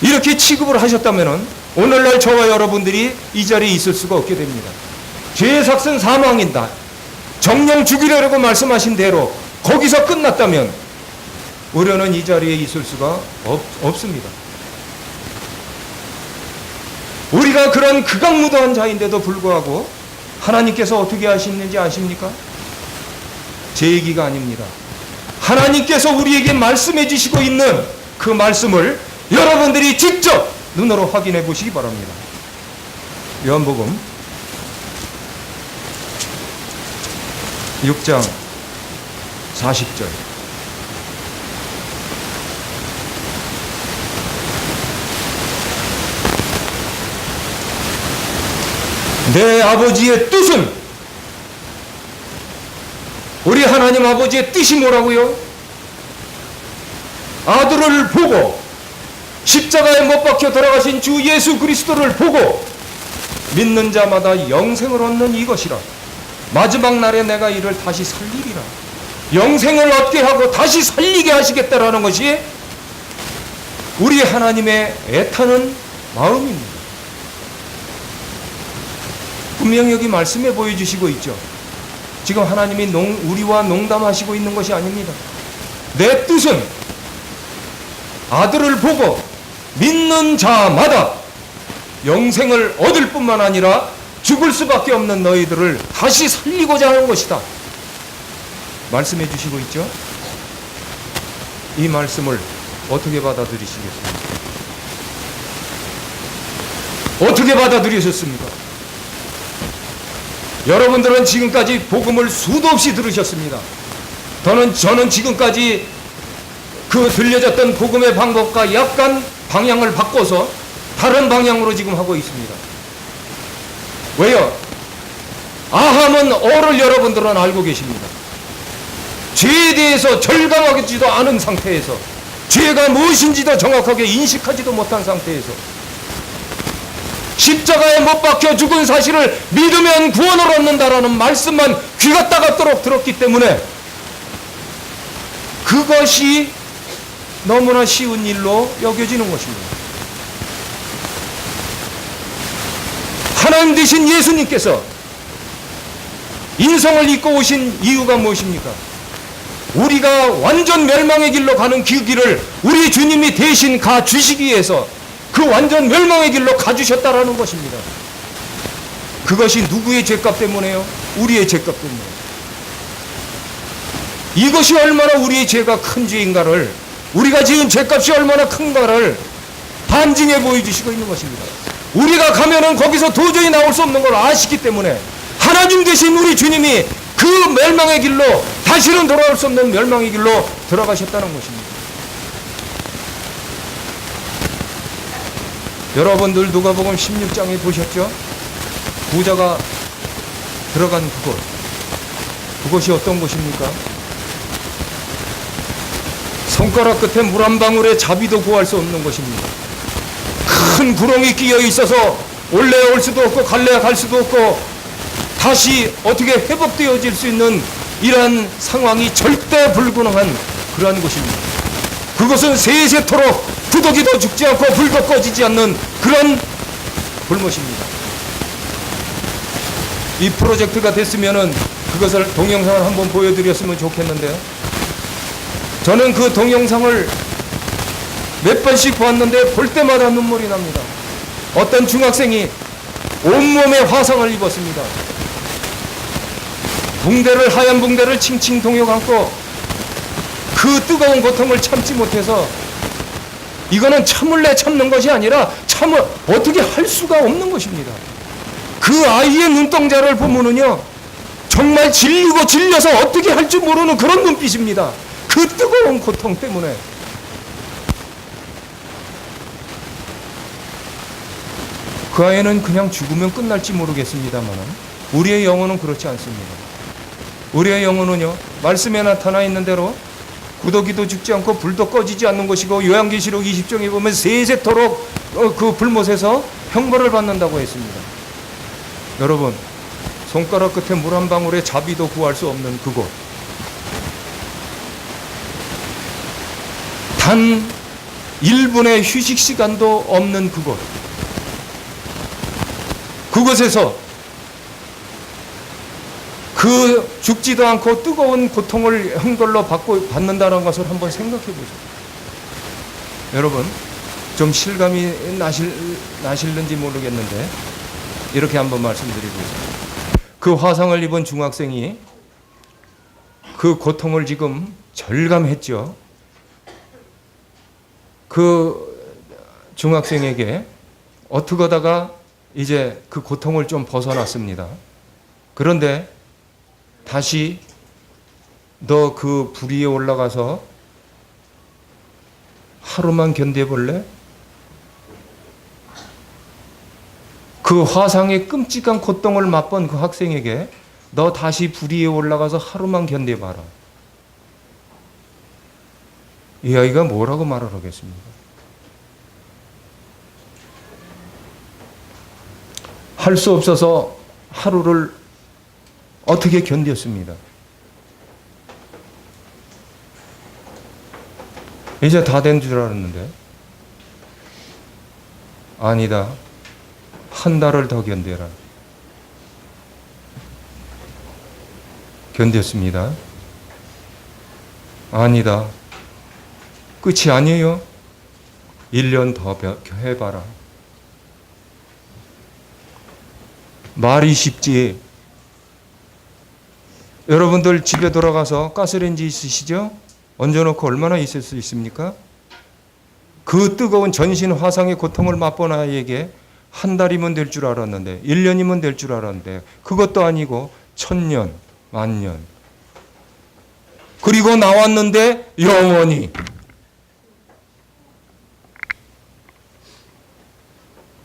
이렇게 취급을 하셨다면 오늘날 저와 여러분들이 이 자리에 있을 수가 없게 됩니다. 죄의 삭은 사망이다. 정령 죽이려고 말씀하신 대로 거기서 끝났다면 우리는 이 자리에 있을 수가 없습니다. 우리가 그런 극악무도한 자인데도 불구하고 하나님께서 어떻게 하시는지 아십니까? 제 얘기가 아닙니다. 하나님께서 우리에게 말씀해 주시고 있는 그 말씀을 여러분들이 직접 눈으로 확인해 보시기 바랍니다. 요한복음 6장 40절. 내 아버지의 뜻은, 우리 하나님 아버지의 뜻이 뭐라고요? 아들을 보고 십자가에 못 박혀 돌아가신 주 예수 그리스도를 보고 믿는 자마다 영생을 얻는 이것이라. 마지막 날에 내가 이를 다시 살리리라. 영생을 얻게 하고 다시 살리게 하시겠다라는 것이 우리 하나님의 애타는 마음입니다. 분명히 여기 말씀에 보여주시고 있죠. 지금 하나님이 우리와 농담하시고 있는 것이 아닙니다. 내 뜻은 아들을 보고 믿는 자마다 영생을 얻을 뿐만 아니라 죽을 수밖에 없는 너희들을 다시 살리고자 하는 것이다. 말씀해 주시고 있죠. 이 말씀을 어떻게 받아들이시겠습니까? 어떻게 받아들이셨습니까? 여러분들은 지금까지 복음을 수도 없이 들으셨습니다. 저는 지금까지 그 들려졌던 복음의 방법과 약간 방향을 바꿔서 다른 방향으로 지금 하고 있습니다. 왜요? 아함은 어를 여러분들은 알고 계십니다. 죄에 대해서 절감하지도 않은 상태에서, 죄가 무엇인지도 정확하게 인식하지도 못한 상태에서 십자가에 못 박혀 죽은 사실을 믿으면 구원을 얻는다라는 말씀만 귀가 따갑도록 들었기 때문에 그것이 너무나 쉬운 일로 여겨지는 것입니다. 하나님 되신 예수님께서 인성을 입고 오신 이유가 무엇입니까? 우리가 완전 멸망의 길로 가는 그 길을 우리 주님이 대신 가주시기 위해서 그 완전 멸망의 길로 가주셨다라는 것입니다. 그것이 누구의 죄값 때문에요? 우리의 죄값 때문에. 이것이 얼마나 우리의 죄가 큰 죄인가를, 우리가 지은 죄값이 얼마나 큰가를 반증해 보여주시고 있는 것입니다. 우리가 가면은 거기서 도저히 나올 수 없는 걸 아시기 때문에 하나님 되신 우리 주님이 그 멸망의 길로, 다시는 돌아올 수 없는 멸망의 길로 들어가셨다는 것입니다. 여러분들 누가복음 16장에 보셨죠? 부자가 들어간 그곳이 어떤 곳입니까? 손가락 끝에 물 한 방울의 자비도 구할 수 없는 것입니다. 큰 구렁이 끼어 있어서 올래 올 수도 없고 갈래 갈 수도 없고 다시 어떻게 회복되어질 수 있는 이러한 상황이 절대 불가능한 그러한 곳입니다. 그것은 세세토록 구더기도 죽지 않고 불도 꺼지지 않는 그런 불못입니다. 이 프로젝트가 됐으면은 그것을 동영상을 한번 보여드렸으면 좋겠는데요. 저는 그 동영상을 몇 번씩 보았는데 볼 때마다 눈물이 납니다. 어떤 중학생이 온몸에 화상을 입었습니다. 붕대를, 하얀 붕대를 칭칭 동여 감고 그 뜨거운 고통을 참지 못해서 이거는 참을래 참는 것이 아니라 어떻게 할 수가 없는 것입니다. 그 아이의 눈동자를 보면은요, 정말 질리고 질려서 어떻게 할 줄 모르는 그런 눈빛입니다. 그 뜨거운 고통 때문에. 그 아이는 그냥 죽으면 끝날지 모르겠습니다만 우리의 영혼은 그렇지 않습니다. 우리의 영혼은요, 말씀에 나타나 있는 대로 구더기도 죽지 않고 불도 꺼지지 않는 것이고, 요한계시록 20장에 보면 세세토록 그 불못에서 형벌을 받는다고 했습니다. 여러분, 손가락 끝에 물 한 방울의 자비도 구할 수 없는 그곳, 단 1분의 휴식 시간도 없는 그곳에서 그 죽지도 않고 뜨거운 고통을 형벌로 받는다는 것을 한번 생각해 보세요. 여러분, 좀 실감이 나실는지 모르겠는데 이렇게 한번 말씀드리고 있습니다. 그 화상을 입은 중학생이 그 고통을 지금 절감했죠. 그 중학생에게 어떻게 하다가 이제 그 고통을 좀 벗어났습니다. 그런데 다시 너 그 불 위에 올라가서 하루만 견뎌볼래? 그 화상의 끔찍한 고통을 맛본 그 학생에게 너 다시 불 위에 올라가서 하루만 견뎌봐라. 이 아이가 뭐라고 말을 하겠습니까? 할 수 없어서 하루를 어떻게 견뎠습니다. 이제 다 된 줄 알았는데 아니다. 한 달을 더 견뎌라. 견뎠습니다. 아니다. 끝이 아니에요. 1년 더 해봐라. 말이 쉽지. 여러분들 집에 돌아가서 가스레인지 있으시죠? 얹어놓고 얼마나 있을 수 있습니까? 그 뜨거운 전신 화상의 고통을 맛본 아이에게 한 달이면 될 줄 알았는데, 1년이면 될 줄 알았는데, 그것도 아니고 1000년, 10,000년. 그리고 나왔는데 영원히.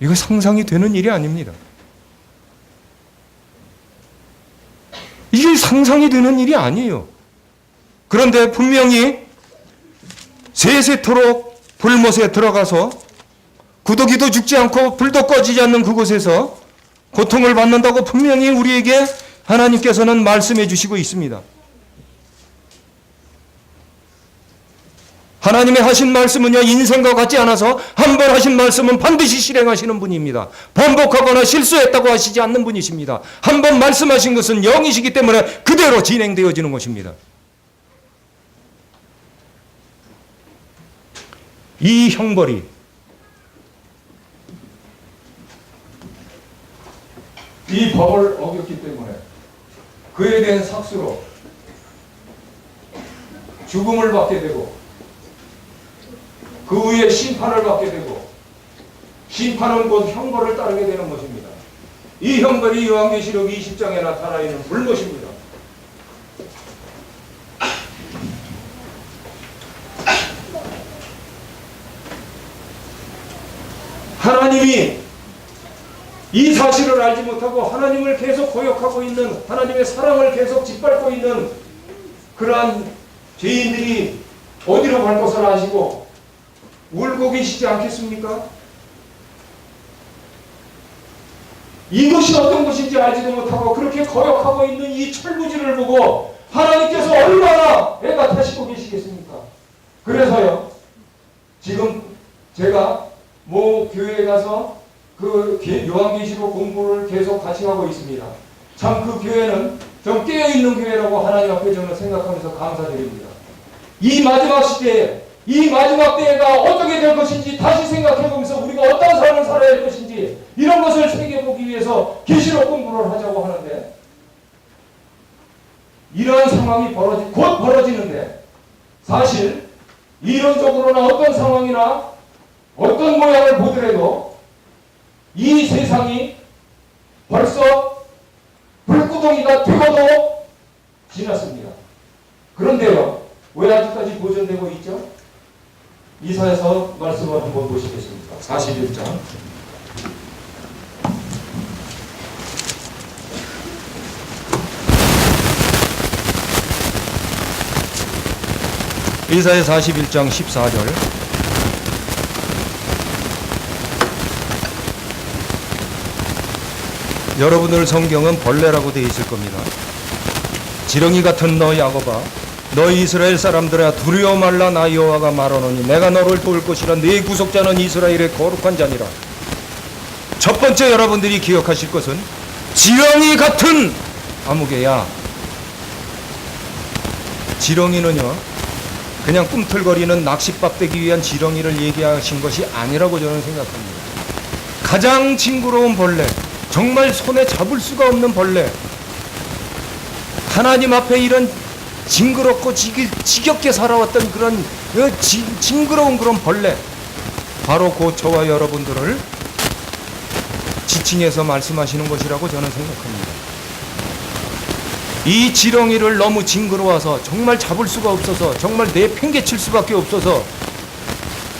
이거 상상이 되는 일이 아닙니다. 이게 상상이 되는 일이 아니에요. 그런데 분명히 세세토록 불못에 들어가서 구더기도 죽지 않고 불도 꺼지지 않는 그곳에서 고통을 받는다고 분명히 우리에게 하나님께서는 말씀해 주시고 있습니다. 하나님의 하신 말씀은요, 인생과 같지 않아서 한 번 하신 말씀은 반드시 실행하시는 분입니다. 번복하거나 실수했다고 하시지 않는 분이십니다. 한 번 말씀하신 것은 영이시기 때문에 그대로 진행되어지는 것입니다. 이 형벌이 이 법을 어겼기 때문에 그에 대한 삭수로 죽음을 받게 되고 그 후에 심판을 받게 되고 심판은 곧 형벌을 따르게 되는 것입니다. 이 형벌이 요한계시록 20장에 나타나 있는 불못입니다. 하나님이 이 사실을 알지 못하고 하나님을 계속 고역하고 있는, 하나님의 사랑을 계속 짓밟고 있는 그러한 죄인들이 어디로 갈 것을 아시고 울고 계시지 않겠습니까? 이것이 어떤 것인지 알지도 못하고 그렇게 거역하고 있는 이 철부지를 보고 하나님께서 얼마나 애가 타시고 계시겠습니까? 그래서요, 지금 제가 모 교회에 가서 그 요한계시록 공부를 계속 같이 하고 있습니다. 참 그 교회는 좀 깨어있는 교회라고 하나님 앞에 저는 생각하면서 감사드립니다. 이 마지막 시대에, 이 마지막 때가 어떻게 될 것인지 다시 생각해보면서 우리가 어떤 삶을 살아야 할 것인지 이런 것을 새겨보기 위해서 계시록 공부를 하자고 하는데, 이러한 상황이 곧 벌어지는데, 사실 이론적으로나 어떤 상황이나 어떤 모양을 보더라도 이 세상이 벌써 불구덩이가 되고도 지났습니다. 그런데요, 왜 아직까지 보존되고 있죠? 이사야서 말씀을 한번 보시겠습니다. 41장. 이사야 41장 14절. 여러분들 성경은 벌레라고 되어 있을 겁니다. 지렁이 같은 너 야곱아, 너희 이스라엘 사람들아, 두려워 말라. 나 여호와가 말하노니 내가 너를 도울 것이라. 네 구속자는 이스라엘의 거룩한 자니라. 첫 번째 여러분들이 기억하실 것은 지렁이 같은 아무개야. 지렁이는요, 그냥 꿈틀거리는 낚싯밥 되기 위한 지렁이를 얘기하신 것이 아니라고 저는 생각합니다. 가장 징그러운 벌레, 정말 손에 잡을 수가 없는 벌레, 하나님 앞에 이런 징그럽고 지겹게 살아왔던 그런 징그러운 그런 벌레, 바로 그 저와 여러분들을 지칭해서 말씀하시는 것이라고 저는 생각합니다. 이 지렁이를 너무 징그러워서 정말 잡을 수가 없어서 정말 내팽개칠 수밖에 없어서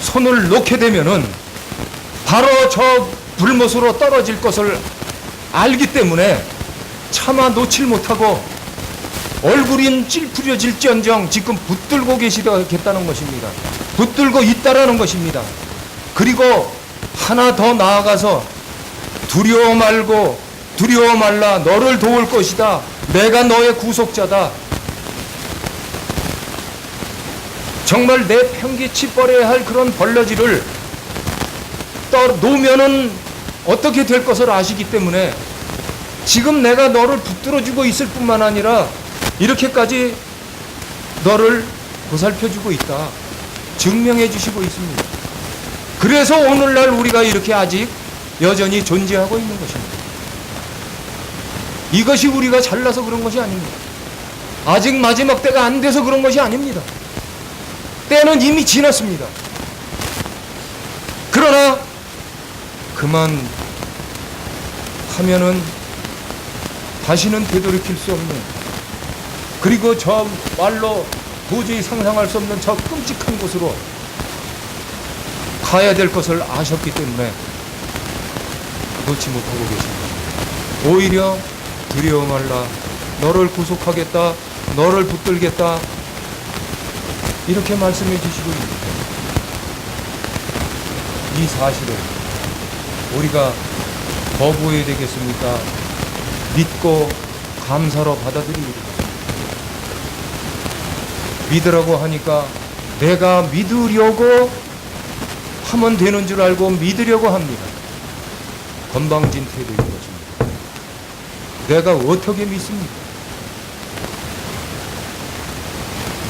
손을 놓게 되면은 바로 저 불못으로 떨어질 것을 알기 때문에 차마 놓칠 못하고 얼굴인 찔푸려질지언정 지금 붙들고 계시겠다는 것입니다. 붙들고 있다라는 것입니다. 그리고 하나 더 나아가서 두려워 말고 두려워 말라. 너를 도울 것이다. 내가 너의 구속자다. 정말 내 평기치 뻗어야 할 그런 벌러지를 놓으면은 어떻게 될 것을 아시기 때문에 지금 내가 너를 붙들어주고 있을 뿐만 아니라 이렇게까지 너를 보살펴주고 있다. 증명해 주시고 있습니다. 그래서 오늘날 우리가 이렇게 아직 여전히 존재하고 있는 것입니다. 이것이 우리가 잘나서 그런 것이 아닙니다. 아직 마지막 때가 안 돼서 그런 것이 아닙니다. 때는 이미 지났습니다. 그러나 그만 하면은 다시는 되돌이킬 수 없는, 그리고 저 말로 도저히 상상할 수 없는 저 끔찍한 곳으로 가야 될 것을 아셨기 때문에 놓지 못하고 계십니다. 오히려 두려워 말라. 너를 구속하겠다. 너를 붙들겠다. 이렇게 말씀해 주시고 있습니다. 이 사실을 우리가 거부해야 되겠습니까? 믿고 감사로 받아들이겠습니다. 믿으라고 하니까 내가 믿으려고 하면 되는 줄 알고 믿으려고 합니다. 건방진 태도인 것입니다. 내가 어떻게 믿습니까?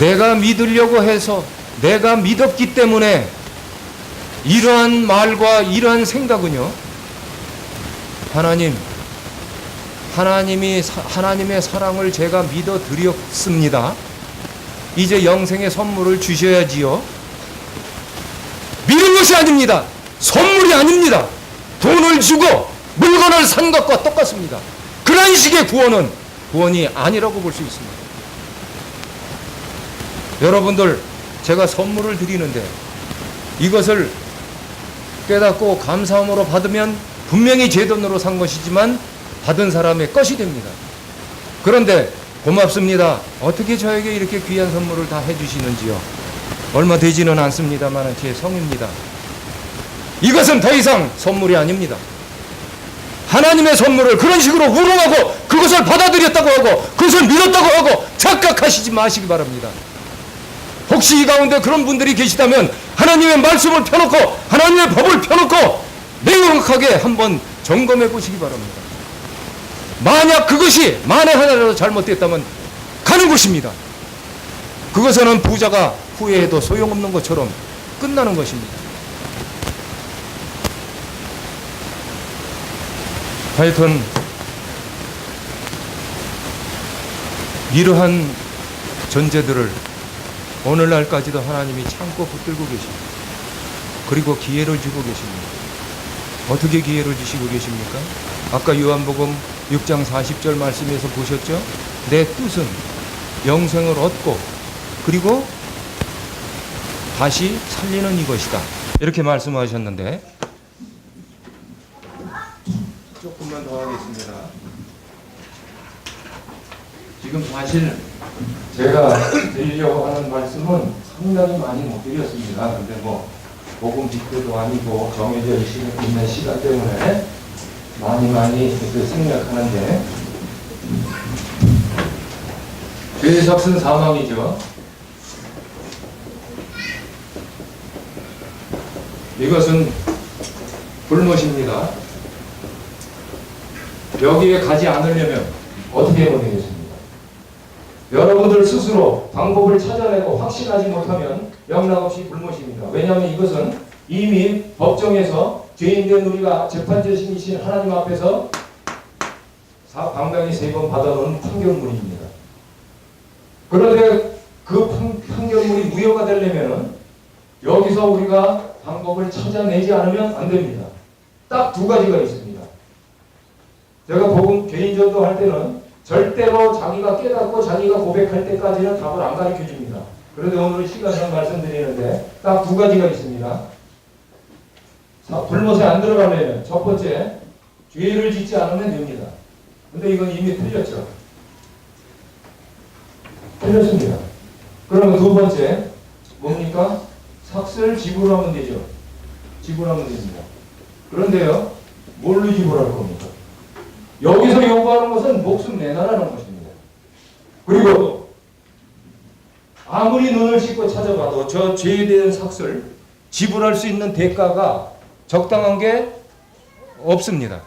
내가 믿으려고 해서 내가 믿었기 때문에 이러한 말과 이러한 생각은요, 하나님의 사랑을 제가 믿어 드렸습니다. 이제 영생의 선물을 주셔야지요. 믿는 것이 아닙니다. 선물이 아닙니다. 돈을 주고 물건을 산 것과 똑같습니다. 그런 식의 구원이 아니라고 볼 수 있습니다. 여러분들, 제가 선물을 드리는데 이것을 깨닫고 감사함으로 받으면 분명히 제 돈으로 산 것이지만 받은 사람의 것이 됩니다. 그런데 고맙습니다. 어떻게 저에게 이렇게 귀한 선물을 다 해주시는지요? 얼마 되지는 않습니다만 제 성입니다. 이것은 더 이상 선물이 아닙니다. 하나님의 선물을 그런 식으로 우롱하고 그것을 받아들였다고 하고 그것을 믿었다고 하고 착각하시지 마시기 바랍니다. 혹시 이 가운데 그런 분들이 계시다면 하나님의 말씀을 펴놓고 하나님의 법을 펴놓고 명확하게 한번 점검해 보시기 바랍니다. 만약 그것이 만에 하나라도 잘못됐다면 가는 것입니다. 그것은 부자가 후회해도 소용없는 것처럼 끝나는 것입니다. 하여튼 이러한 전제들을 오늘날까지도 하나님이 참고 붙들고 계십니다. 그리고 기회를 주고 계십니다. 어떻게 기회를 주시고 계십니까? 아까 요한복음 6장 40절 말씀에서 보셨죠? 내 뜻은 영생을 얻고 그리고 다시 살리는 이것이다. 이렇게 말씀하셨는데 조금만 더 하겠습니다. 지금 사실 제가 드리려고 하는 말씀은 상당히 많이 못 드렸습니다. 근데 뭐 복음 빅대도 아니고 정해져 있는 시간 때문에 많이 이렇게 생략하는데 죄의 삭은 사망이죠. 이것은 불못입니다. 여기에 가지 않으려면 어떻게 해야 되겠습니까? 여러분들 스스로 방법을 찾아내고 확신하지 못하면 영락없이 불못입니다. 왜냐하면 이것은 이미 법정에서 죄인된 우리가 재판대신이신 하나님 앞에서 방당이 3번 받아놓은 판결문입니다. 그런데 그 판결문이 무효가 되려면 여기서 우리가 방법을 찾아내지 않으면 안 됩니다. 딱 2가지가 있습니다. 제가 복음 개인전도 할 때는 절대로 자기가 깨닫고 자기가 고백할 때까지는 답을 안 가르쳐 줍니다. 그런데 오늘은 시간상 말씀드리는데 딱 2가지가 있습니다. 불못에 안 들어가려면 첫 번째, 죄를 짓지 않으면 됩니다. 근데 이건 이미 틀렸죠. 틀렸습니다. 그러면 2번째, 뭡니까? 삭슬 지불하면 되죠. 지불하면 됩니다. 그런데요, 뭘로 지불할 겁니까? 여기서 요구하는 것은 목숨 내놔라는 것입니다. 그리고 아무리 눈을 씻고 찾아봐도 저 죄에 대한 삭슬 지불할 수 있는 대가가 적당한 게 없습니다.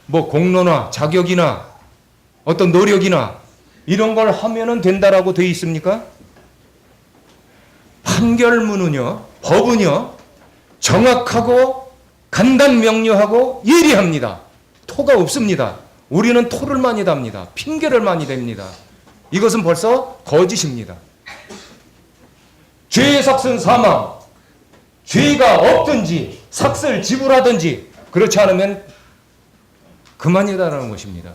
뭐 공로나 자격이나 어떤 노력이나 이런 걸 하면은 된다라고 되어 있습니까? 판결문은요, 법은요, 정확하고 간단 명료하고 예리합니다. 토가 없습니다. 우리는 토를 많이 답니다. 핑계를 많이 댑니다. 이것은 벌써 거짓입니다. 죄의 삭은 사망, 죄가 없든지 삭슬 지불하든지 그렇지 않으면 그만이다라는 것입니다.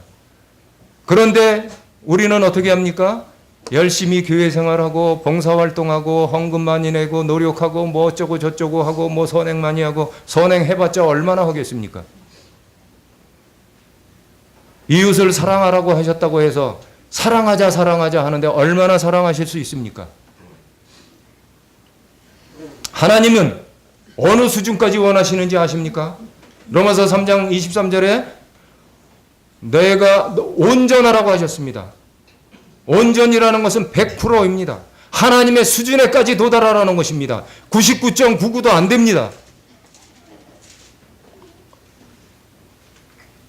그런데 우리는 어떻게 합니까? 열심히 교회 생활하고 봉사활동하고 헌금 많이 내고 노력하고 뭐 어쩌고 저쩌고 하고 뭐 선행 많이 하고 선행해봤자 얼마나 하겠습니까? 이웃을 사랑하라고 하셨다고 해서 사랑하자 하는데 얼마나 사랑하실 수 있습니까? 하나님은 어느 수준까지 원하시는지 아십니까? 로마서 3장 23절에 내가 온전하라고 하셨습니다. 온전이라는 것은 100%입니다. 하나님의 수준에까지 도달하라는 것입니다. 99.99도 안 됩니다.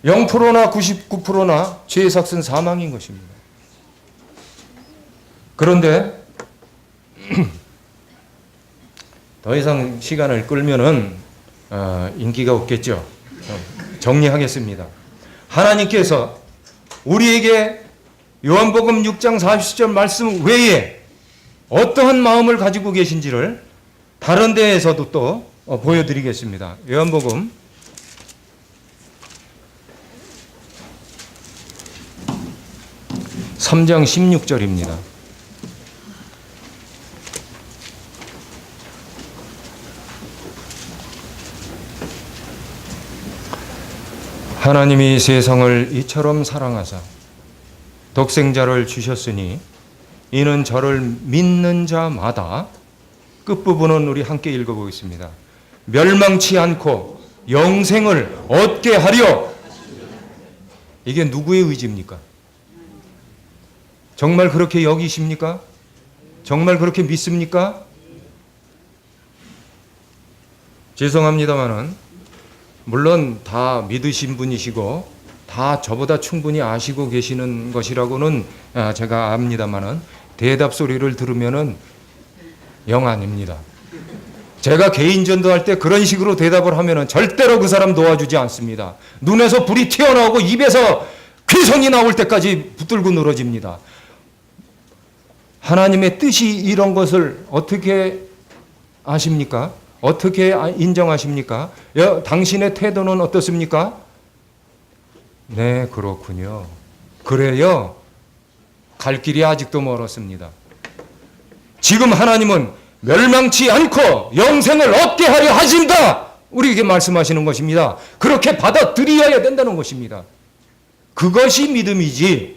0%나 99%나 죄의 삭은 사망인 것입니다. 그런데 더 이상 시간을 끌면은 인기가 없겠죠. 정리하겠습니다. 하나님께서 우리에게 요한복음 6장 40절 말씀 외에 어떠한 마음을 가지고 계신지를 다른 데에서도 또 보여드리겠습니다. 요한복음 3장 16절입니다. 하나님이 세상을 이처럼 사랑하사 독생자를 주셨으니 이는 저를 믿는 자마다 끝부분은 우리 함께 읽어보겠습니다. 멸망치 않고 영생을 얻게 하려. 이게 누구의 의지입니까? 정말 그렇게 여기십니까? 정말 그렇게 믿습니까? 죄송합니다만은 물론 다 믿으신 분이시고 다 저보다 충분히 아시고 계시는 것이라고는 제가 압니다만은 대답 소리를 들으면은 영 아닙니다. 제가 개인 전도할 때 그런 식으로 대답을 하면은 절대로 그 사람 도와주지 않습니다. 눈에서 불이 튀어나오고 입에서 괴성이 나올 때까지 붙들고 늘어집니다. 하나님의 뜻이 이런 것을 어떻게 아십니까? 어떻게 인정하십니까? 당신의 태도는 어떻습니까? 네, 그렇군요. 그래요. 갈 길이 아직도 멀었습니다. 지금 하나님은 멸망치 않고 영생을 얻게 하려 하신다. 우리에게 말씀하시는 것입니다. 그렇게 받아들여야 된다는 것입니다. 그것이 믿음이지.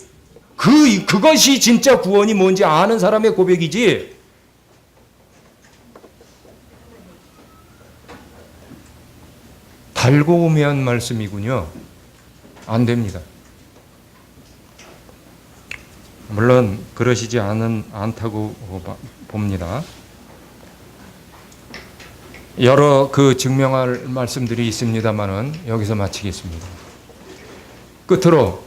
그것이 진짜 구원이 뭔지 아는 사람의 고백이지. 달고우면 말씀이군요. 안 됩니다. 물론 그러시지 않다고 봅니다. 여러 증명할 말씀들이 있습니다만은 여기서 마치겠습니다. 끝으로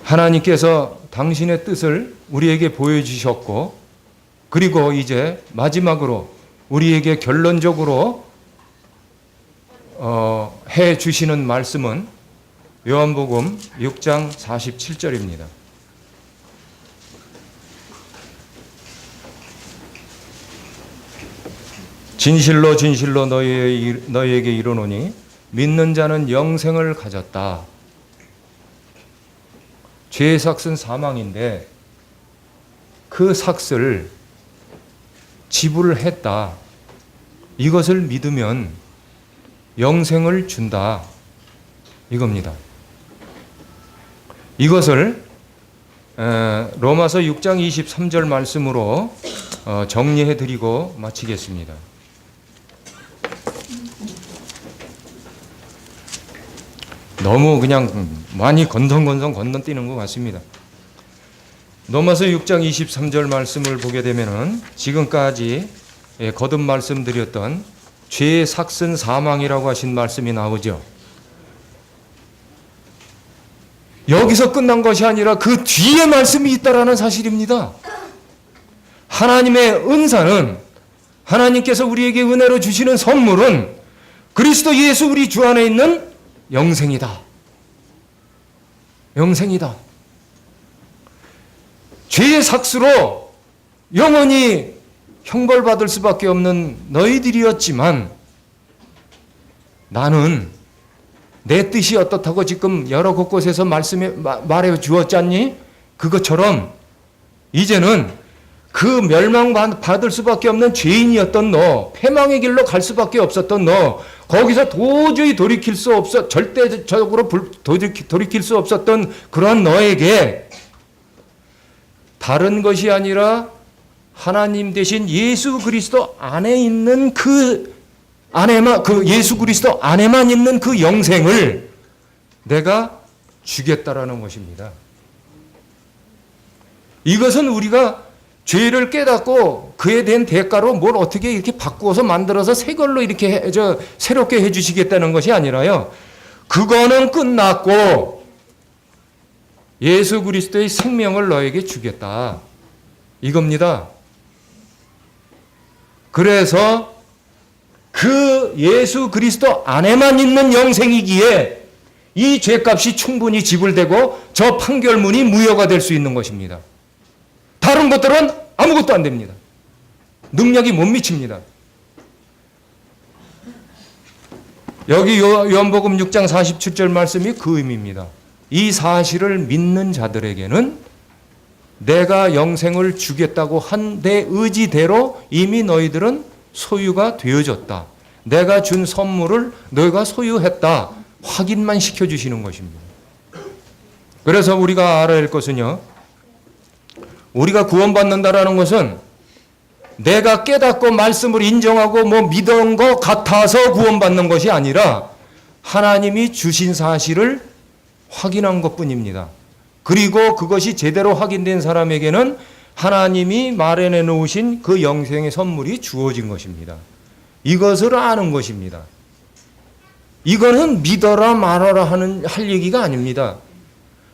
하나님께서 당신의 뜻을 우리에게 보여주셨고, 그리고 이제 마지막으로 우리에게 결론적으로 해 주시는 말씀은 요한복음 6장 47절입니다. 진실로 진실로 너희에게 이르노니 믿는 자는 영생을 가졌다. 죄의 삭은 사망인데 그 삭을 지불을 했다. 이것을 믿으면 영생을 준다. 이겁니다. 이것을 로마서 6장 23절 말씀으로 정리해 드리고 마치겠습니다. 너무 그냥 많이 건너뛰는 것 같습니다. 로마서 6장 23절 말씀을 보게 되면은 지금까지 거듭 말씀드렸던 죄의 삭은 사망이라고 하신 말씀이 나오죠. 여기서 끝난 것이 아니라 그 뒤에 말씀이 있다라는 사실입니다. 하나님의 은사는, 하나님께서 우리에게 은혜로 주시는 선물은 그리스도 예수 우리 주 안에 있는 영생이다. 영생이다. 죄의 삭스로 영원히 형벌받을 수밖에 없는 너희들이었지만 나는 내 뜻이 어떻다고 지금 여러 곳곳에서 말해 주었지 않니? 그것처럼 이제는 그 멸망받을 수밖에 없는 죄인이었던 너, 패망의 길로 갈 수밖에 없었던 너, 거기서 도저히 절대적으로 돌이킬 수 없었던 그런 너에게 다른 것이 아니라 하나님 대신 예수 그리스도 안에 있는 예수 그리스도 안에만 있는 그 영생을 내가 주겠다라는 것입니다. 이것은 우리가 죄를 깨닫고 그에 대한 대가로 뭘 어떻게 이렇게 바꾸어서 만들어서 새 걸로 이렇게 새롭게 해주시겠다는 것이 아니라요. 그거는 끝났고 예수 그리스도의 생명을 너에게 주겠다. 이겁니다. 그래서 그 예수 그리스도 안에만 있는 영생이기에 이 죄값이 충분히 지불되고 저 판결문이 무효가 될 수 있는 것입니다. 다른 것들은 아무것도 안 됩니다. 능력이 못 미칩니다. 여기 요한복음 6장 47절 말씀이 그 의미입니다. 이 사실을 믿는 자들에게는 내가 영생을 주겠다고 한 내 의지대로 이미 너희들은 소유가 되어졌다. 내가 준 선물을 너희가 소유했다. 확인만 시켜주시는 것입니다. 그래서 우리가 알아야 할 것은요. 우리가 구원받는다라는 것은 내가 깨닫고 말씀을 인정하고 믿은 것 같아서 구원받는 것이 아니라 하나님이 주신 사실을 확인한 것뿐입니다. 그리고 그것이 제대로 확인된 사람에게는 하나님이 마련해 놓으신 그 영생의 선물이 주어진 것입니다. 이것을 아는 것입니다. 이거는 믿어라 말아라 할 얘기가 아닙니다.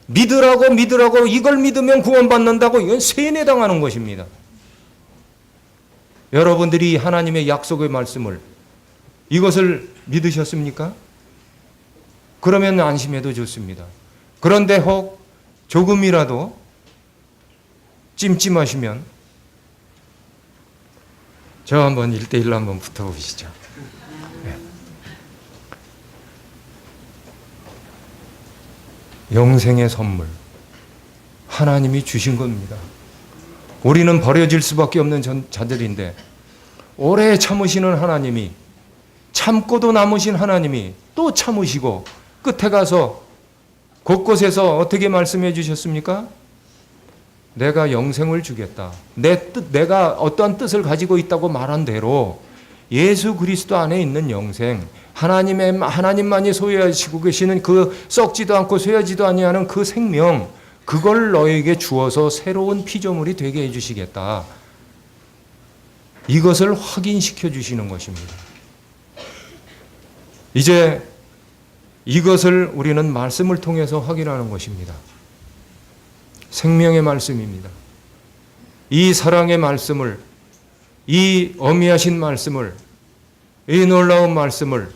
믿으라고 이걸 믿으면 구원받는다고 이건 세뇌당하는 것입니다. 여러분들이 하나님의 약속의 말씀을 이것을 믿으셨습니까? 그러면 안심해도 좋습니다. 그런데 혹 조금이라도 찜찜하시면 저 한번 1대1로 한번 붙어보시죠. 네. 영생의 선물 하나님이 주신 겁니다. 우리는 버려질 수밖에 없는 자들인데 오래 참으시는 하나님이, 참고도 남으신 하나님이 또 참으시고 끝에 가서 곳곳에서 어떻게 말씀해 주셨습니까? 내가 영생을 주겠다. 내가 어떠한 뜻을 가지고 있다고 말한 대로 예수 그리스도 안에 있는 영생, 하나님만이 소유하시고 계시는 그 썩지도 않고 쇠하지도 아니하는 그 생명, 그걸 너에게 주어서 새로운 피조물이 되게 해주시겠다. 이것을 확인시켜 주시는 것입니다. 이제 이것을 우리는 말씀을 통해서 확인하는 것입니다. 생명의 말씀입니다. 이 사랑의 말씀을, 이 어미하신 말씀을, 이 놀라운 말씀을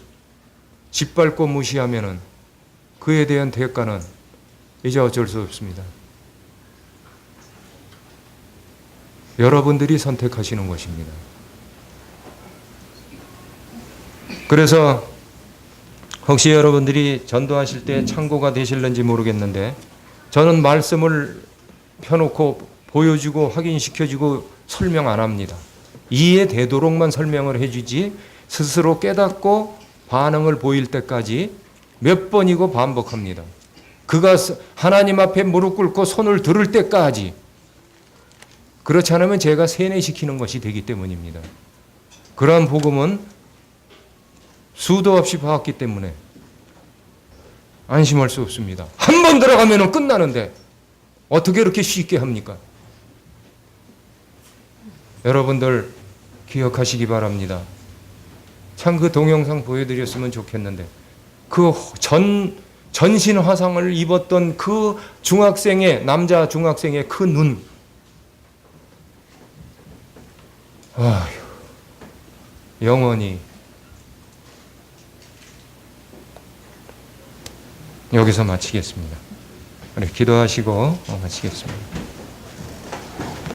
짓밟고 무시하면은 그에 대한 대가는 이제 어쩔 수 없습니다. 여러분들이 선택하시는 것입니다. 그래서 혹시 여러분들이 전도하실 때 참고가 되실는지 모르겠는데 저는 말씀을 펴놓고 보여주고 확인시켜주고 설명 안 합니다. 이해되도록만 설명을 해주지 스스로 깨닫고 반응을 보일 때까지 몇 번이고 반복합니다. 그가 하나님 앞에 무릎 꿇고 손을 들을 때까지. 그렇지 않으면 제가 세뇌시키는 것이 되기 때문입니다. 그러한 복음은 수도 없이 봐왔기 때문에 안심할 수 없습니다. 한 번 들어가면 끝나는데 어떻게 이렇게 쉽게 합니까? 여러분들 기억하시기 바랍니다. 참 그 동영상 보여드렸으면 좋겠는데 그 전신 화상을 입었던 그 남자 중학생의 그 눈. 아휴, 영원히 여기서 마치겠습니다. 기도하시고 마치겠습니다.